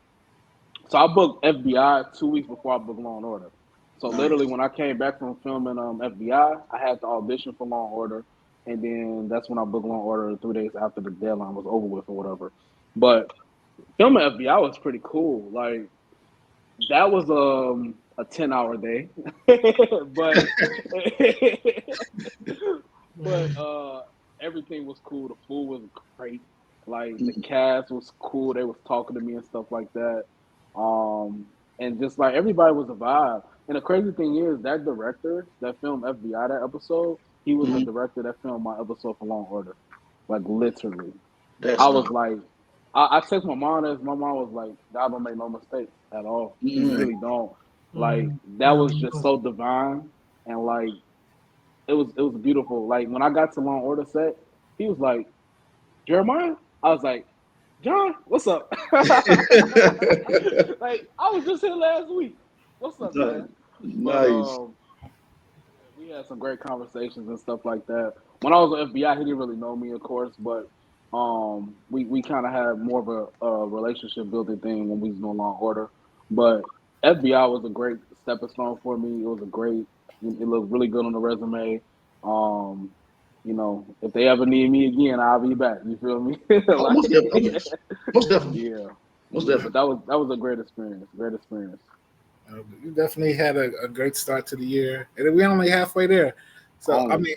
So I booked FBI 2 weeks before I booked Law and Order. So literally, Nice. when I came back from filming FBI, I had to audition for Law and Order, and then that's when I booked Law and Order 3 days after the deadline was over with or whatever. But filming FBI was pretty cool. Like that was a 10-hour day, but everything was cool. The food was great. Like the cast was cool. They was talking to me and stuff like that. Um, and just like everybody was a vibe. And the crazy thing is that director that filmed FBI that episode, he was the Mhm. director that filmed my episode for Law and Order. Like literally. That's I was dope. like, I text my mom as my mom was like, God don't make no mistakes at all. He Mhm. really don't. Like that was just so divine and like it was beautiful. Like when I got to Law and Order set, he was like, Jeremiah? I was like, John, what's up? Like I was just here last week. What's up, Nice. man? But Nice. we had some great conversations and stuff like that. When I was with FBI, he didn't really know me, of course, but we kind of had more of a relationship building thing when we was doing Law and Order. But FBI was a great stepping stone for me. It was a great. It looked really good on the resume. Um, if they ever need me again, I'll be back. You feel me? Oh, Like, most definitely. Most definitely. yeah, Most yeah. But definitely. that was a great experience. Great experience. You definitely had a great start to the year, and we're only halfway there. So, I Only. mean,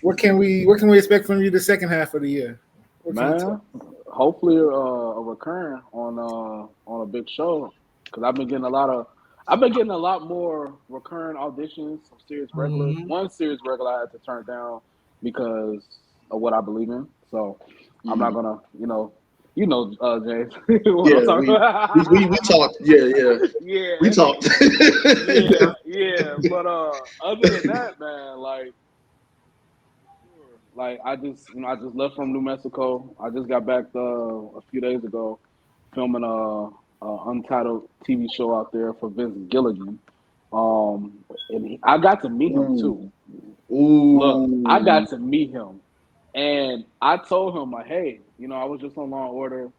what can we expect from you the second half of the year? What can we tell? Man, hopefully a recurring on a big show because I've been getting a lot more recurring auditions from series regulars. One series regular I had to turn down because of what I believe in. So I'm not Mhm. gonna, James, what I'm Yeah, talking we about. talked. Yeah, yeah. We Yeah, talked. yeah. But other than that, man, like. Sure. Like I just left from New Mexico. I just got back a few days ago, filming a untitled TV show out there for Vince Gilligan. I got to meet him too. Ooh. Look, I Ooh. got to meet him, and I told him like, hey, I was just on Law and Order.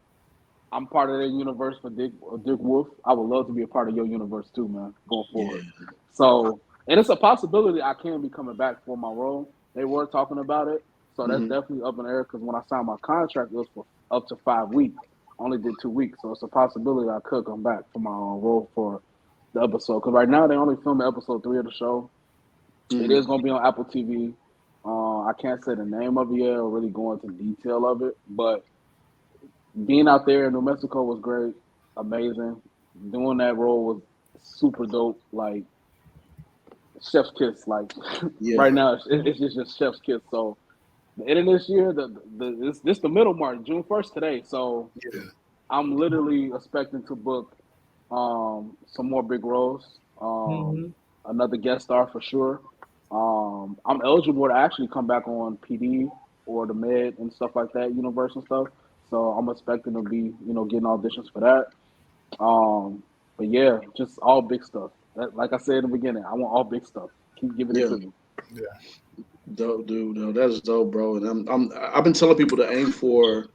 I'm part of their universe for Dick Wolf. I would love to be a part of your universe too, man, going forward. Yeah. So, and it's a possibility I can be coming back for my role. They were talking about it, so that's Mhm. definitely up in the air. Because when I signed my contract, it was for up to 5 weeks. I only did 2 weeks, so it's a possibility I could come back for my role for the episode. Because right now they only filming episode 3 of the show. It Mhm. is going to be on Apple TV. I can't say the name of it yet or really go into detail of it, but being out there in New Mexico was great, amazing. Doing that role was super dope. Like chef's kiss. Like right Yeah. now, it's just chef's kiss. So the end of this year, this the middle mark, June 1st today. So Yeah. I'm literally expecting to book some more big roles. Another guest star for sure. I'm eligible to actually come back on PD or the Med and stuff like that, Universe and stuff. So I'm expecting to be, getting auditions for that. But yeah, just all big stuff. Like I said in the beginning, I want all big stuff. Keep giving it Yeah. to me. Yeah. Dope, dude. No, that's dope, bro. And I've been telling people to aim for.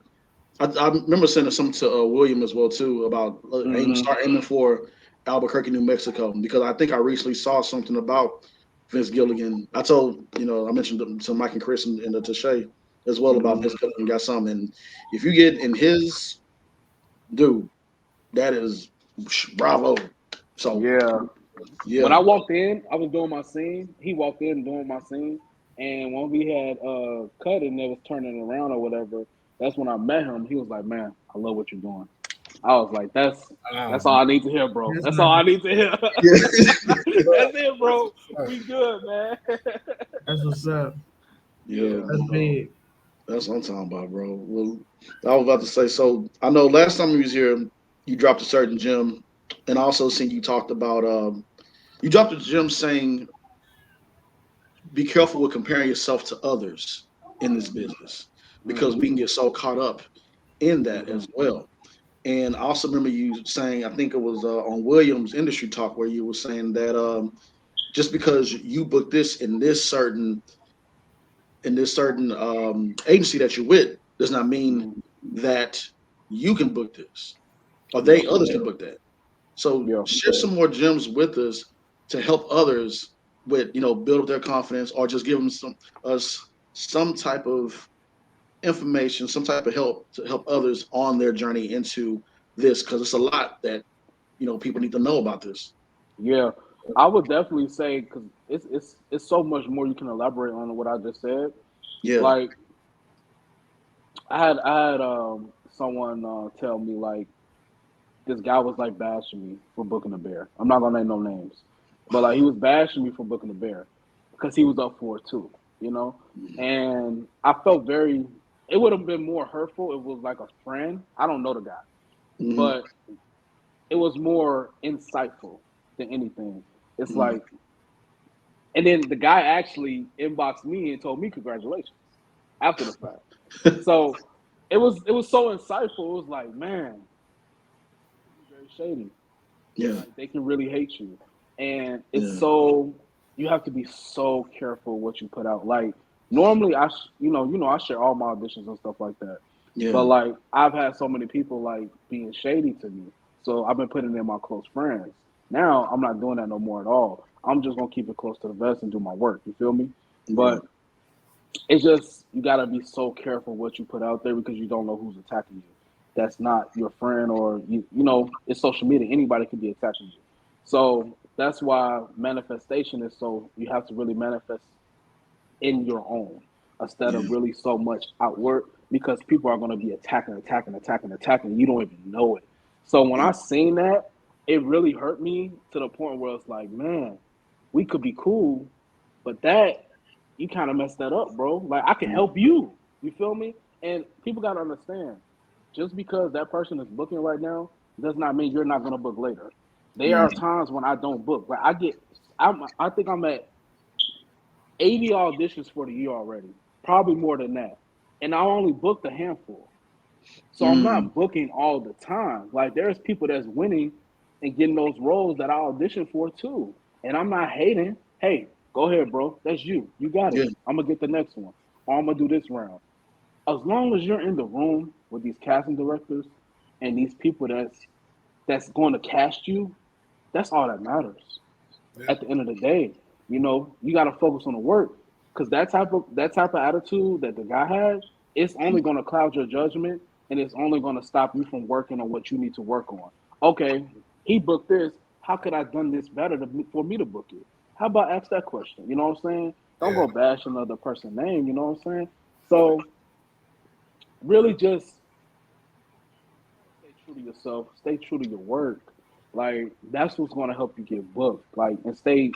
I remember sending something to William as well too about Hmm. start aiming for Albuquerque, New Mexico, because I think I recently saw something about Vince Gilligan. I told I mentioned to Mike and Chris and to Shay as well about Hmm. Vince Gilligan got something. And if you get in his dude, that is bravo. So Yeah. When yeah, I walked in, I was doing my scene. He walked in doing my scene, and when we had cut and it was turning around or whatever, that's when I met him. He was like, "Man, I love what you're doing." I was like, that's all I need to hear, bro. That's all I need to hear. That's it, bro. We good, man. That's what's up. Yeah, That's big. that's what I'm talking about, bro. Well, I was about to say. So I know last time you was here, you dropped a certain gem, and I also seen you talked about you dropped a gem saying, "Be careful with comparing yourself to others in this business, because we can get so caught up in that as well." And I also remember you saying, I think it was on Williams Industry Talk, where you were saying that just because you booked this in this certain agency that you're with does not mean that you can book this or others can book that. So share some more gems with us to help others with, build up their confidence, or just give them some type of information, some type of help to help others on their journey into this, because it's a lot that people need to know about this. Yeah, I would definitely say, because it's so much more you can elaborate on what I just said. Yeah. Like I had someone tell me like this guy was like bashing me for booking a bear. I'm not gonna name no names, but like he was bashing me for booking a bear because he was up for it too, And I felt very. It would have been more hurtful. It was like a friend. I don't know the guy, but it was more insightful than anything. It's like, and then the guy actually inboxed me and told me congratulations after the fact. So it was so insightful. It was like, man, very shady. Yeah. Like, they can really hate you, and it's so you have to be so careful what you put out. Like normally, I share all my auditions and stuff like that. Yeah. But like I've had so many people like being shady to me, so I've been putting in my close friends. Now I'm not doing that no more at all. I'm just gonna keep it close to the vest and do my work. You feel me? But it's just you gotta be so careful what you put out there because you don't know who's attacking you. That's not your friend, or it's social media. Anybody could be attacking you. So that's why manifestation is so you have to really manifest in your own instead of really so much outward, because people are going to be attacking. You don't even know it. So when I seen that, it really hurt me to the point where it's like, man, we could be cool, but that you kind of messed that up, bro. Like I can help you. You feel me? And people got to understand, just because that person is booking right now does not mean you're not going to book later. There are times when I don't book. Like I think I'm at 80 auditions for the year already, probably more than that. And I only booked a handful. So I'm not booking all the time. Like there's people that's winning and getting those roles that I auditioned for too. And I'm not hating. Hey, go ahead, bro. That's you. You got it. I'm gonna get the next one. Or I'm gonna do this round. As long as you're in the room with these casting directors and these people that's going to cast you, that's all that matters. At the end of the day, you got to focus on the work, because that type of attitude that the guy has, it's only going to cloud your judgment, and it's only going to stop you from working on what you need to work on. Okay, he booked this. How could I have done this better for me to book it? How about ask that question? You know what I'm saying? Don't go bash another person's name. You know what I'm saying? So really just stay true to yourself. Stay true to your work. Like that's what's going to help you get booked. Like, and stay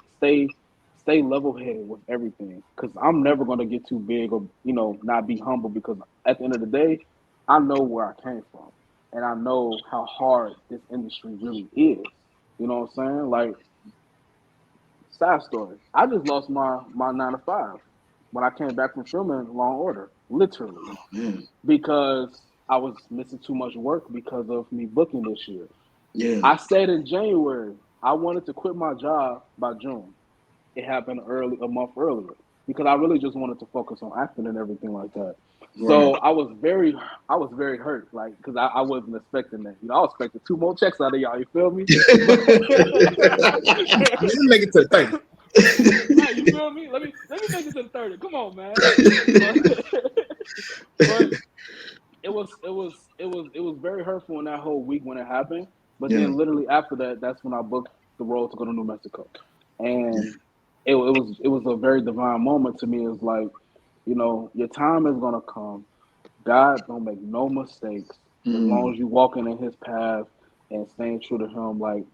level headed with everything. Because I'm never going to get too big or not be humble. Because at the end of the day, I know where I came from, and I know how hard this industry really is. You know what I'm saying? Like, side story. I just lost my 9 to 5 when I came back from filming Law and Order, literally, because I was missing too much work because of me booking this year. I said in January I wanted to quit my job by June. It happened a month earlier, because I really just wanted to focus on acting and everything like that. So I was very hurt, like, because I wasn't expecting that. I was expecting 2 more checks out of y'all. You feel me? You make it to the 30. Right, you feel me? Let me make it to the 30. Come on, man. But it was very hurtful in that whole week when it happened. But then literally after that, that's when I booked the role to go to New Mexico, and it was a very divine moment to me. It's like, your time is gonna come. God don't make no mistakes. As long as you walking in His path and staying true to Him, like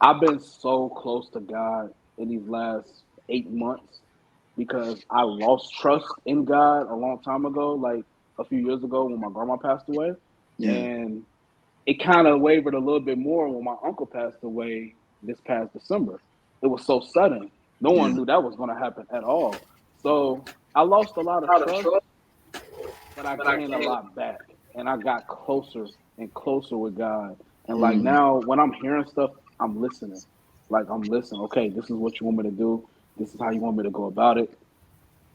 I've been so close to God in these last 8 months because I lost trust in God a long time ago, like a few years ago when my grandma passed away, Yeah. and it kind of wavered a little bit more when my uncle passed away this past December. It was so sudden. No one Yeah. knew that was going to happen at all. So I lost a lot of trust, but I gained a lot back. And I got closer and closer with God. And like Mm. now, when I'm hearing stuff, I'm listening. Like I'm listening. Okay, this is what you want me to do. This is how you want me to go about it.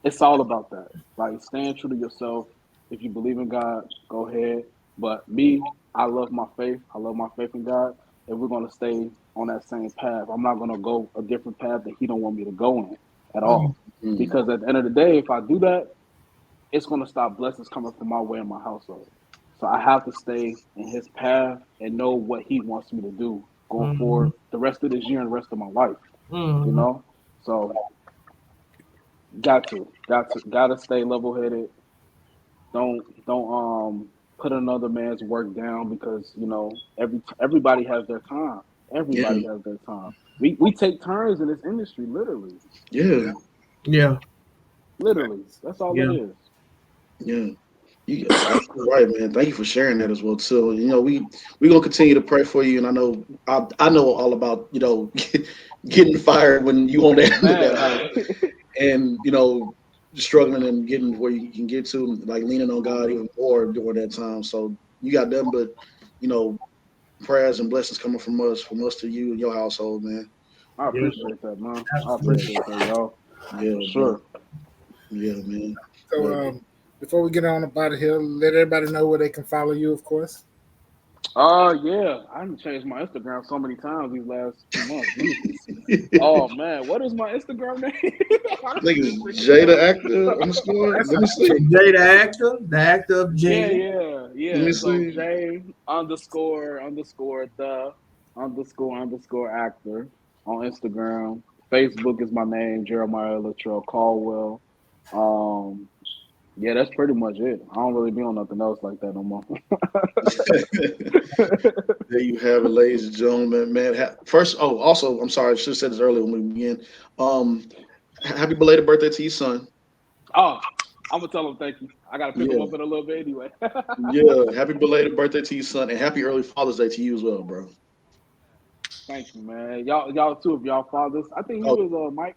It's all about that. Like staying true to yourself. If you believe in God, go ahead. But me, I love my faith. I love my faith in God. And we're gonna stay on that same path. I'm not gonna go a different path that He don't want me to go in at all. Mm. Because at the end of the day, if I do that, it's gonna stop blessings coming from my way in my household. So I have to stay in His path and know what He wants me to do going forward the rest of this year and the rest of my life. You know? So gotta stay level headed. Don't put another man's work down because everybody has their time. Yeah. Everybody has their time. We take turns in this industry, literally. Yeah. Yeah. Literally. That's all it Yeah. is. Yeah. You right, man. Thank you for sharing that as well too. We gonna continue to pray for you, and I know all about getting fired when you on that Man, high, like and struggling and getting where you can get to, like leaning on God even more during that time. So you got nothing but prayers and blessings coming from us to you and your household, man. I Yeah. appreciate that, man. I Absolutely. appreciate that, y'all. Yeah, For bro. sure. Yeah, man. So But before we get on about it here, let everybody know where they can follow you, of course. Yeah. I done changed my Instagram so many times these last 2 months. Jesus. Oh man, what is my Instagram name? I think it's Jada Actor underscore. Let me see. Jay the actor of Yeah, Jay. Let me So see. J __the actor on Instagram. Facebook is my name, Jeremiah Latrell Caldwell. Yeah, that's pretty much it. I don't really be on nothing else like that no more. There you have it, ladies and gentlemen. Man, also, I'm sorry, I should have said this earlier when we began. Happy belated birthday to your son. Oh, I'm gonna tell him thank you. I gotta pick him Yeah, up in a little bit anyway. yeah. Happy belated birthday to your son, and happy early Father's Day to you as well, bro. Thank you, man. Y'all too, if y'all fathers. I think Oh, you was Mike.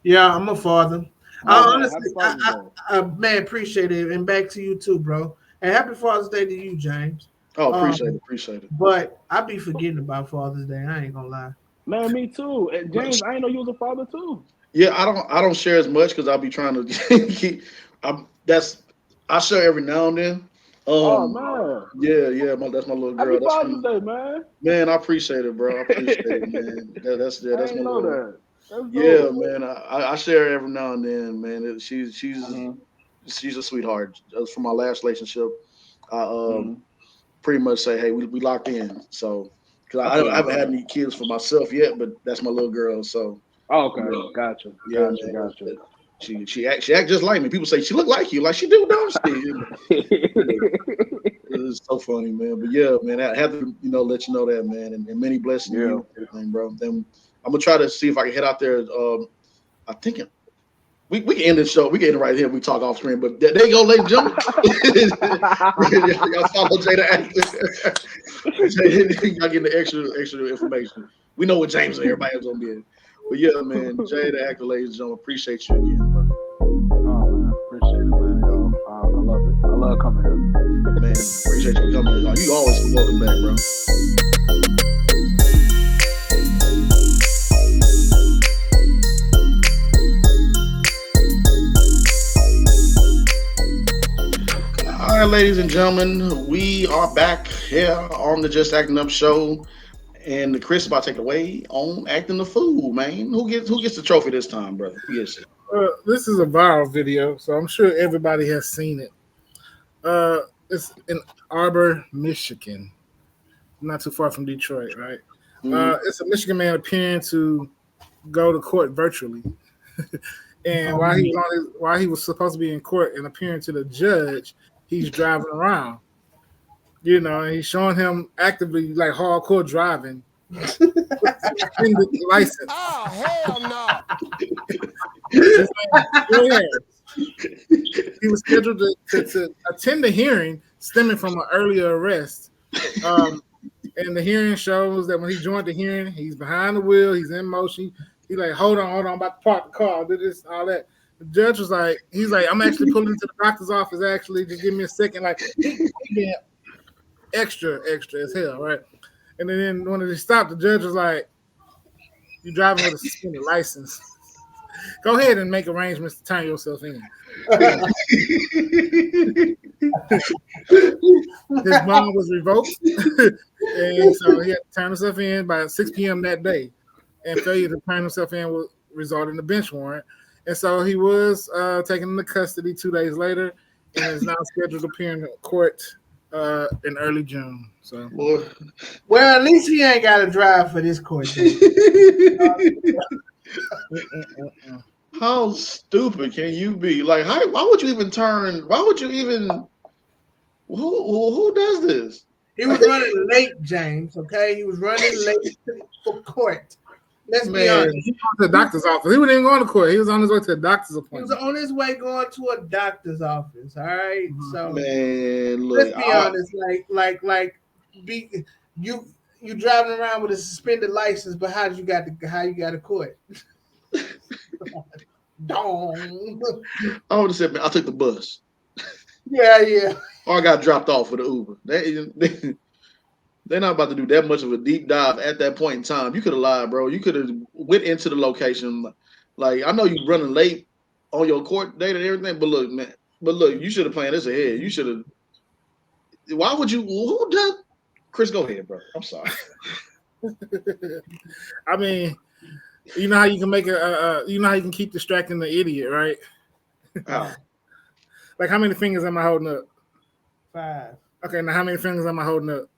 Yeah, I'm a father. Oh man, happy Honestly, Father's Day. man, appreciate it, and back to you too, bro. And happy Father's Day to you, James. appreciate it, appreciate it. But I be forgetting about Father's Day. I ain't gonna lie. Man, me too. And James, I didn't know you was a father too. Yeah, I don't share as much because I'll be trying to keep. I share every now and then. Oh Um, man. that's my little Happy girl. That's Father's from Day, man. man. I appreciate it, bro. I appreciate it, man. I That's my ain't know little. that. That's Yeah, dope. man. I share every now and then, man. Mm-hmm. She's a sweetheart. Just from my last relationship, I Mm-hmm. pretty much say, hey, we locked in. So, because I I feel you. haven't had any kids for myself yet, but that's my little girl. So, Oh, yeah, okay. Gotcha. yeah, man. She act just like me. People say she look like you, like she do, don't she? Yeah, it's so funny, man. But yeah, man, I have to let you know that, man, and many blessings to Yeah. you, everything, bro. Then I'm gonna try to see if I can head out there. I think we can end the show. We can end it right here. We talk off screen, but there you go, ladies and gentlemen. Y'all follow Jada Actor. Y'all getting the extra information. We know what James and everybody else gonna be in. But yeah, man, Jada Actor, ladies and gentlemen, appreciate you again, bro. Oh man, appreciate it, man. Yo, I love it. I love coming here. Man, appreciate you coming. You always welcome back, bro. All right, ladies and gentlemen, we are back here on the Just Acting Up show, and Chris is about to take away on acting the fool, man. Who gets the trophy this time, brother? Who gets it? This is a viral video, so I'm sure everybody has seen it. It's in Arbor, Michigan, not too far from Detroit, right? Mhm. It's a Michigan man appearing to go to court virtually, and while he was supposed to be in court and appearing to the judge, he's driving around. you know, and he's showing him actively like hardcore driving. Suspended license. Oh, hell no. He's like, yeah. He was scheduled to attend the hearing stemming from an earlier arrest. And the hearing shows that when he joined the hearing, he's behind the wheel, he's in motion. He's like, hold on, I'm about to park the car, do this, all that. The judge was like, he's like, I'm actually pulling into the doctor's office, actually, just give me a second. Like, he being extra as hell, right? And then when they stopped, the judge was like, you're driving with a suspended license. Go ahead and make arrangements to turn yourself in. His bond was revoked, and so he had to turn himself in by 6 p.m. that day. And failure to turn himself in will result in a bench warrant. And so he was taken into custody 2 days later, and is now scheduled to appear in court in early June. So, well, at least he ain't got to drive for this court date. How stupid can you be? Like, why would you even turn? Why would you even? Who does this? He was running late, James. Okay, he was running late for court. Let's be honest. He went to the doctor's office. He wasn't even going to court. He was on his way to the doctor's appointment. He was on his way going to a doctor's office. All right, so man, look, let's be honest. You driving around with a suspended license, but how you got to court? Dong. I would have said, man, I took the bus. Yeah. Or I got dropped off with the Uber. They're not about to do that much of a deep dive at that point in time. You could have lied, bro. You could have went into the location. Like, I know you running late on your court date and everything, but look, man. You should have planned this ahead. You should have. Why would you? Who does? Chris, go ahead, bro. I'm sorry. I mean, you know how you can make you know how you can keep distracting the idiot, right? Oh. Like, how many fingers am I holding up? 5. Okay, now how many fingers am I holding up?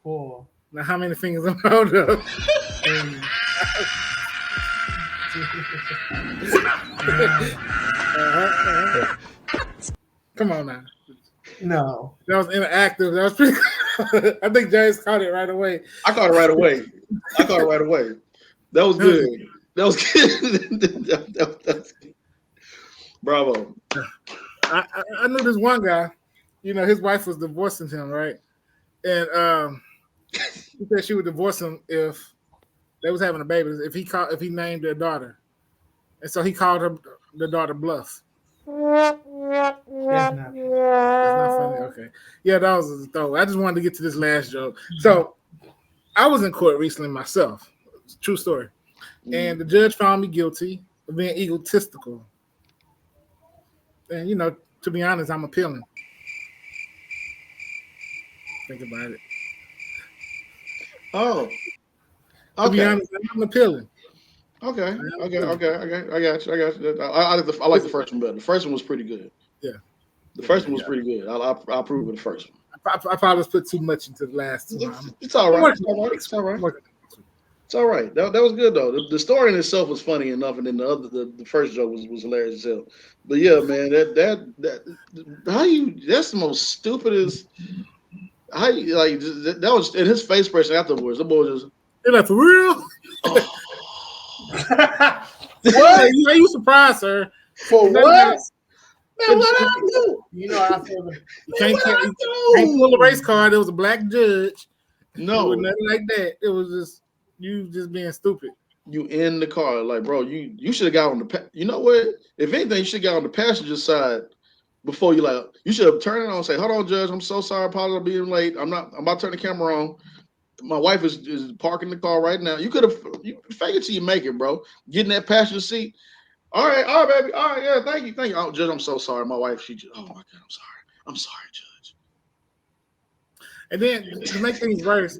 4. Now how many fingers am I holding up? Come on now. No. That was interactive. That was pretty cool. I think James caught it right away. I caught it right away. That was good. That was good. Bravo. I knew this one guy, you know, his wife was divorcing him, right? And he said she would divorce him if they was having a baby, if he named their daughter. And so he called the daughter Bluff. That's not funny. Okay. Yeah, that was a throw. I just wanted to get to this last joke. So I was in court recently myself. True story. And the judge found me guilty of being egotistical. And, you know, to be honest, I'm appealing. Think about it. Oh. To be honest, I'm appealing. Okay. I got you. I like the first one better. The first one was pretty good. Yeah. The first one was pretty good. I'll approve of the first one. I probably put too much into the last two. It's all right. It's all right. That was good though. The story in itself was funny enough, and then the first joke was hilarious as hell. But yeah, man, that's the most stupidest. How you like that was in his face expression afterwards. The boy just, you're like, for real? Oh. What? Are you surprised, sir? For what? Man, what did I do? You know how I feel. You can't pull a race car. There was a black judge. No, it was nothing like that. It was just you just being stupid. You in the car, like, bro. You should have got on the. You know what? If anything, you should have got on the passenger side before you like. You should have turned it on and say, "Hold on, Judge. I'm so sorry. Apologize for being late. I'm about to turn the camera on. My wife is parking the car right now. You could have fake it till you make it, bro. Get in that passenger seat. All right, baby. All right, yeah, thank you. Oh, Judge, I'm so sorry. My wife, oh my God, I'm sorry, Judge. And then to make things worse,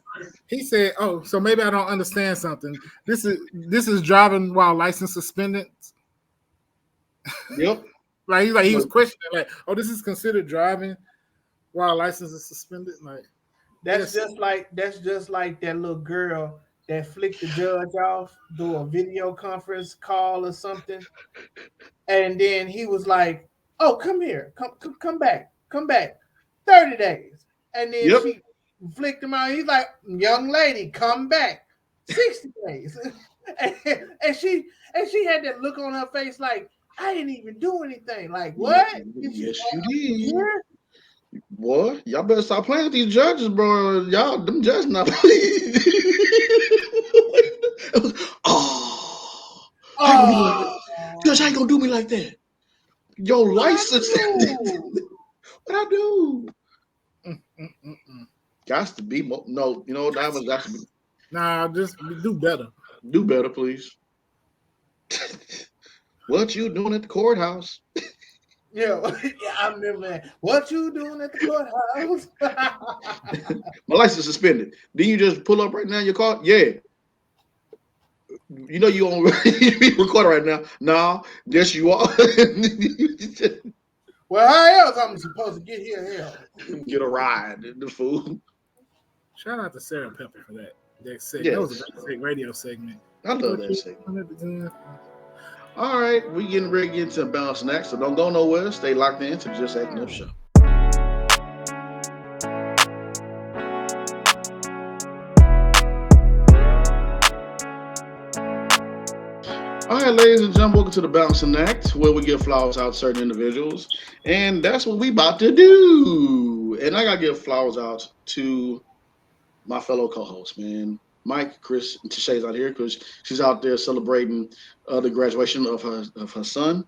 he said, "Oh, so maybe I don't understand something. This is driving while license suspended." Yep. he was questioning, like, "Oh, this is considered driving while license is suspended." Like, that's just like that little girl that flicked the judge off through a video conference call or something, and then he was like, "Oh, come here, come back, 30 days," and then flicked him out. He's like, young lady, come back. 60 days. and she had that look on her face like, I didn't even do anything. Like, what? Yes, you did. Boy, y'all better stop playing with these judges, bro. Y'all, them judges not playing. How you gonna do me like that? Judge, how you gonna do me like that? Your license. What I do? Got to be more. No, you know that was got to be. Nah, just do better. Do better, please. What you doing at the courthouse? Yeah, I remember that. What you doing at the courthouse? My license suspended. Didn't you just pull up right now in your car? Yeah. You know you on record right now. No, yes you are. Well, how else I'm supposed to get here? Get a ride, the fool. Shout out to Sarah Pepper for that. Segment. Yes. That was a great radio segment. I love that segment. All right, we getting ready to get into Bounce next, so don't go nowhere. Stay locked in to the Just Acting Up Show. All right, ladies and gentlemen, welcome to the Bouncing Act, where we give flowers out to certain individuals, and that's what we about to do. And I gotta give flowers out to my fellow co-hosts, man. Mike, Chris, and Tashay's out here because she's out there celebrating the graduation of her son.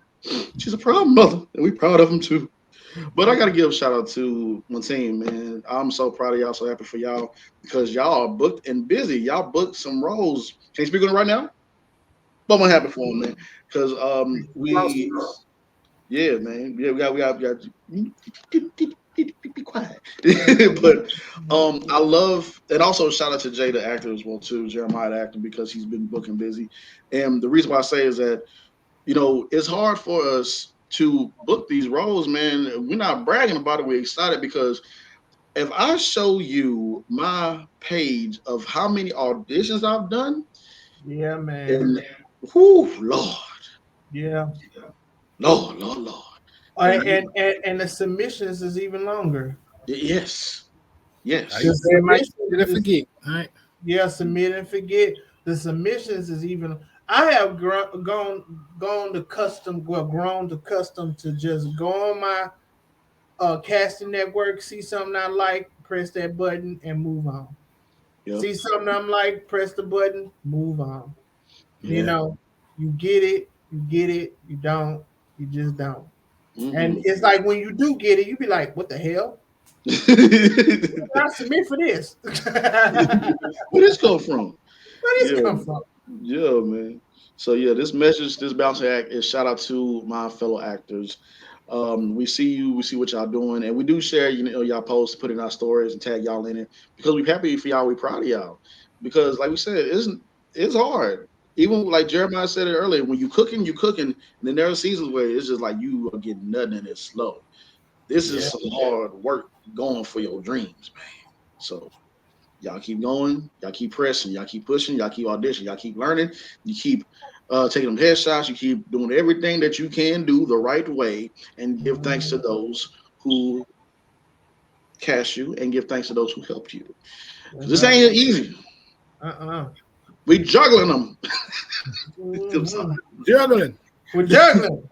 She's a proud mother, and we're proud of him too. But I got to give a shout out to my team, man. I'm so proud of y'all, so happy for y'all because y'all are booked and busy. Y'all booked some roles. Can't speak on it right now, but I'm happy for them, man. Because yeah, man, yeah, we got be quiet. But I love, and also shout out to Jay the actor as well too, Jeremiah the actor, because he's been booking busy. And the reason why I say is that, you know, it's hard for us to book these roles, man. We're not bragging about it. We're excited because if I show you my page of how many auditions I've done, yeah, man. And, whew, Lord. Yeah. Lord. And the submissions is even longer. Yes. Did forget? All right. Yeah, submit and forget. The submissions is even. I have grown to custom to just go on my casting network, see something I like, press that button, and move on. Yep. See something I'm like, press the button, move on. Yeah. You know, you get it, you don't, you just don't. Mm-hmm. And it's like when you do get it, you be like, what the hell? I submit for this. Where this come from? From? Yeah, man. So yeah, this bouncing act is shout out to my fellow actors. We see you, we see what y'all doing, and we do share, you know, y'all posts, put in our stories and tag y'all in it because we're happy for y'all, we proud of y'all. Because like we said, it's hard. Even like Jeremiah said it earlier, when you cooking, and then there are seasons where it's just like you are getting nothing and it's slow. This is some hard work going for your dreams, man. So y'all keep going, y'all keep pressing, y'all keep pushing, y'all keep auditioning, y'all keep learning, you keep taking them headshots, you keep doing everything that you can do the right way, and give thanks to those who cast you and give thanks to those who helped you. This ain't easy. We juggling them. Juggling. We're juggling.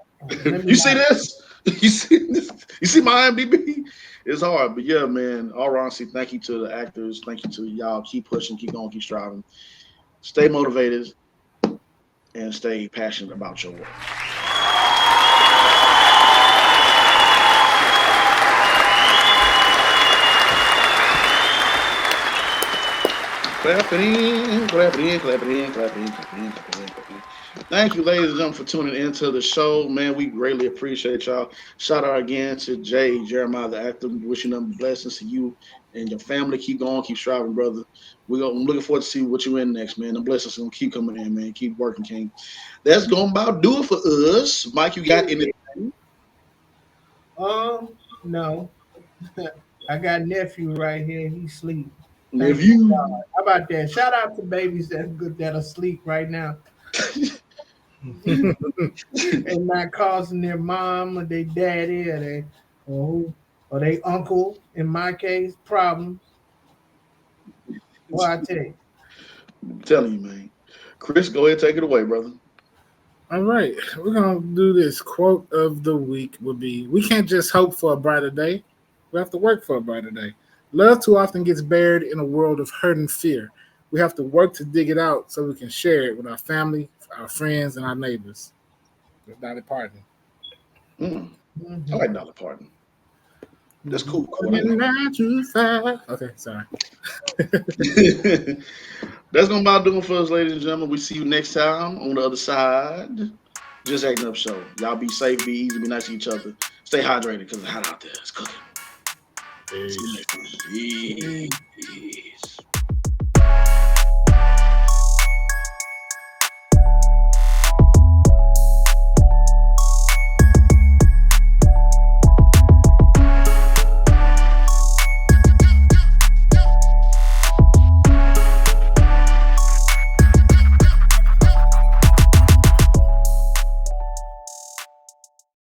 You see this? You see this? You see my IMDb? It's hard, but yeah, man. All honesty, thank you to the actors. Thank you to y'all. Keep pushing, keep going, keep striving. Stay motivated and stay passionate about your work. Clap it in. Thank you, ladies and gentlemen, for tuning into the show. Man, we greatly appreciate y'all. Shout out again to Jay, Jeremiah, the actor. Wishing them blessings to you and your family. Keep going, keep striving, brother. I'm looking forward to see what you in next, man. The blessings gonna keep coming in, man. Keep working, King. That's gonna about do it for us. Mike, you got anything? No. I got nephew right here. He sleep. Nephew. How about that? Shout out to babies that are asleep right now. And not causing their mom or their daddy or their uncle, in my case, problems. Well, I tell you. I'm telling you, man. Chris, go ahead, take it away, brother. All right, we're gonna do this. Quote of the week would be: "We can't just hope for a brighter day. We have to work for a brighter day. Love too often gets buried in a world of hurt and fear. We have to work to dig it out so we can share it with our family, our friends, and our neighbors." That's Dolly Parton. I like Dolly Parton. That's cool. Okay, sorry. That's gonna about do it for us, ladies and gentlemen. We see you next time on the other side. Just Acting Up Show. Y'all be safe, be easy, be nice to each other. Stay hydrated because it's hot out there. It's cooking. See you next time. Yeah.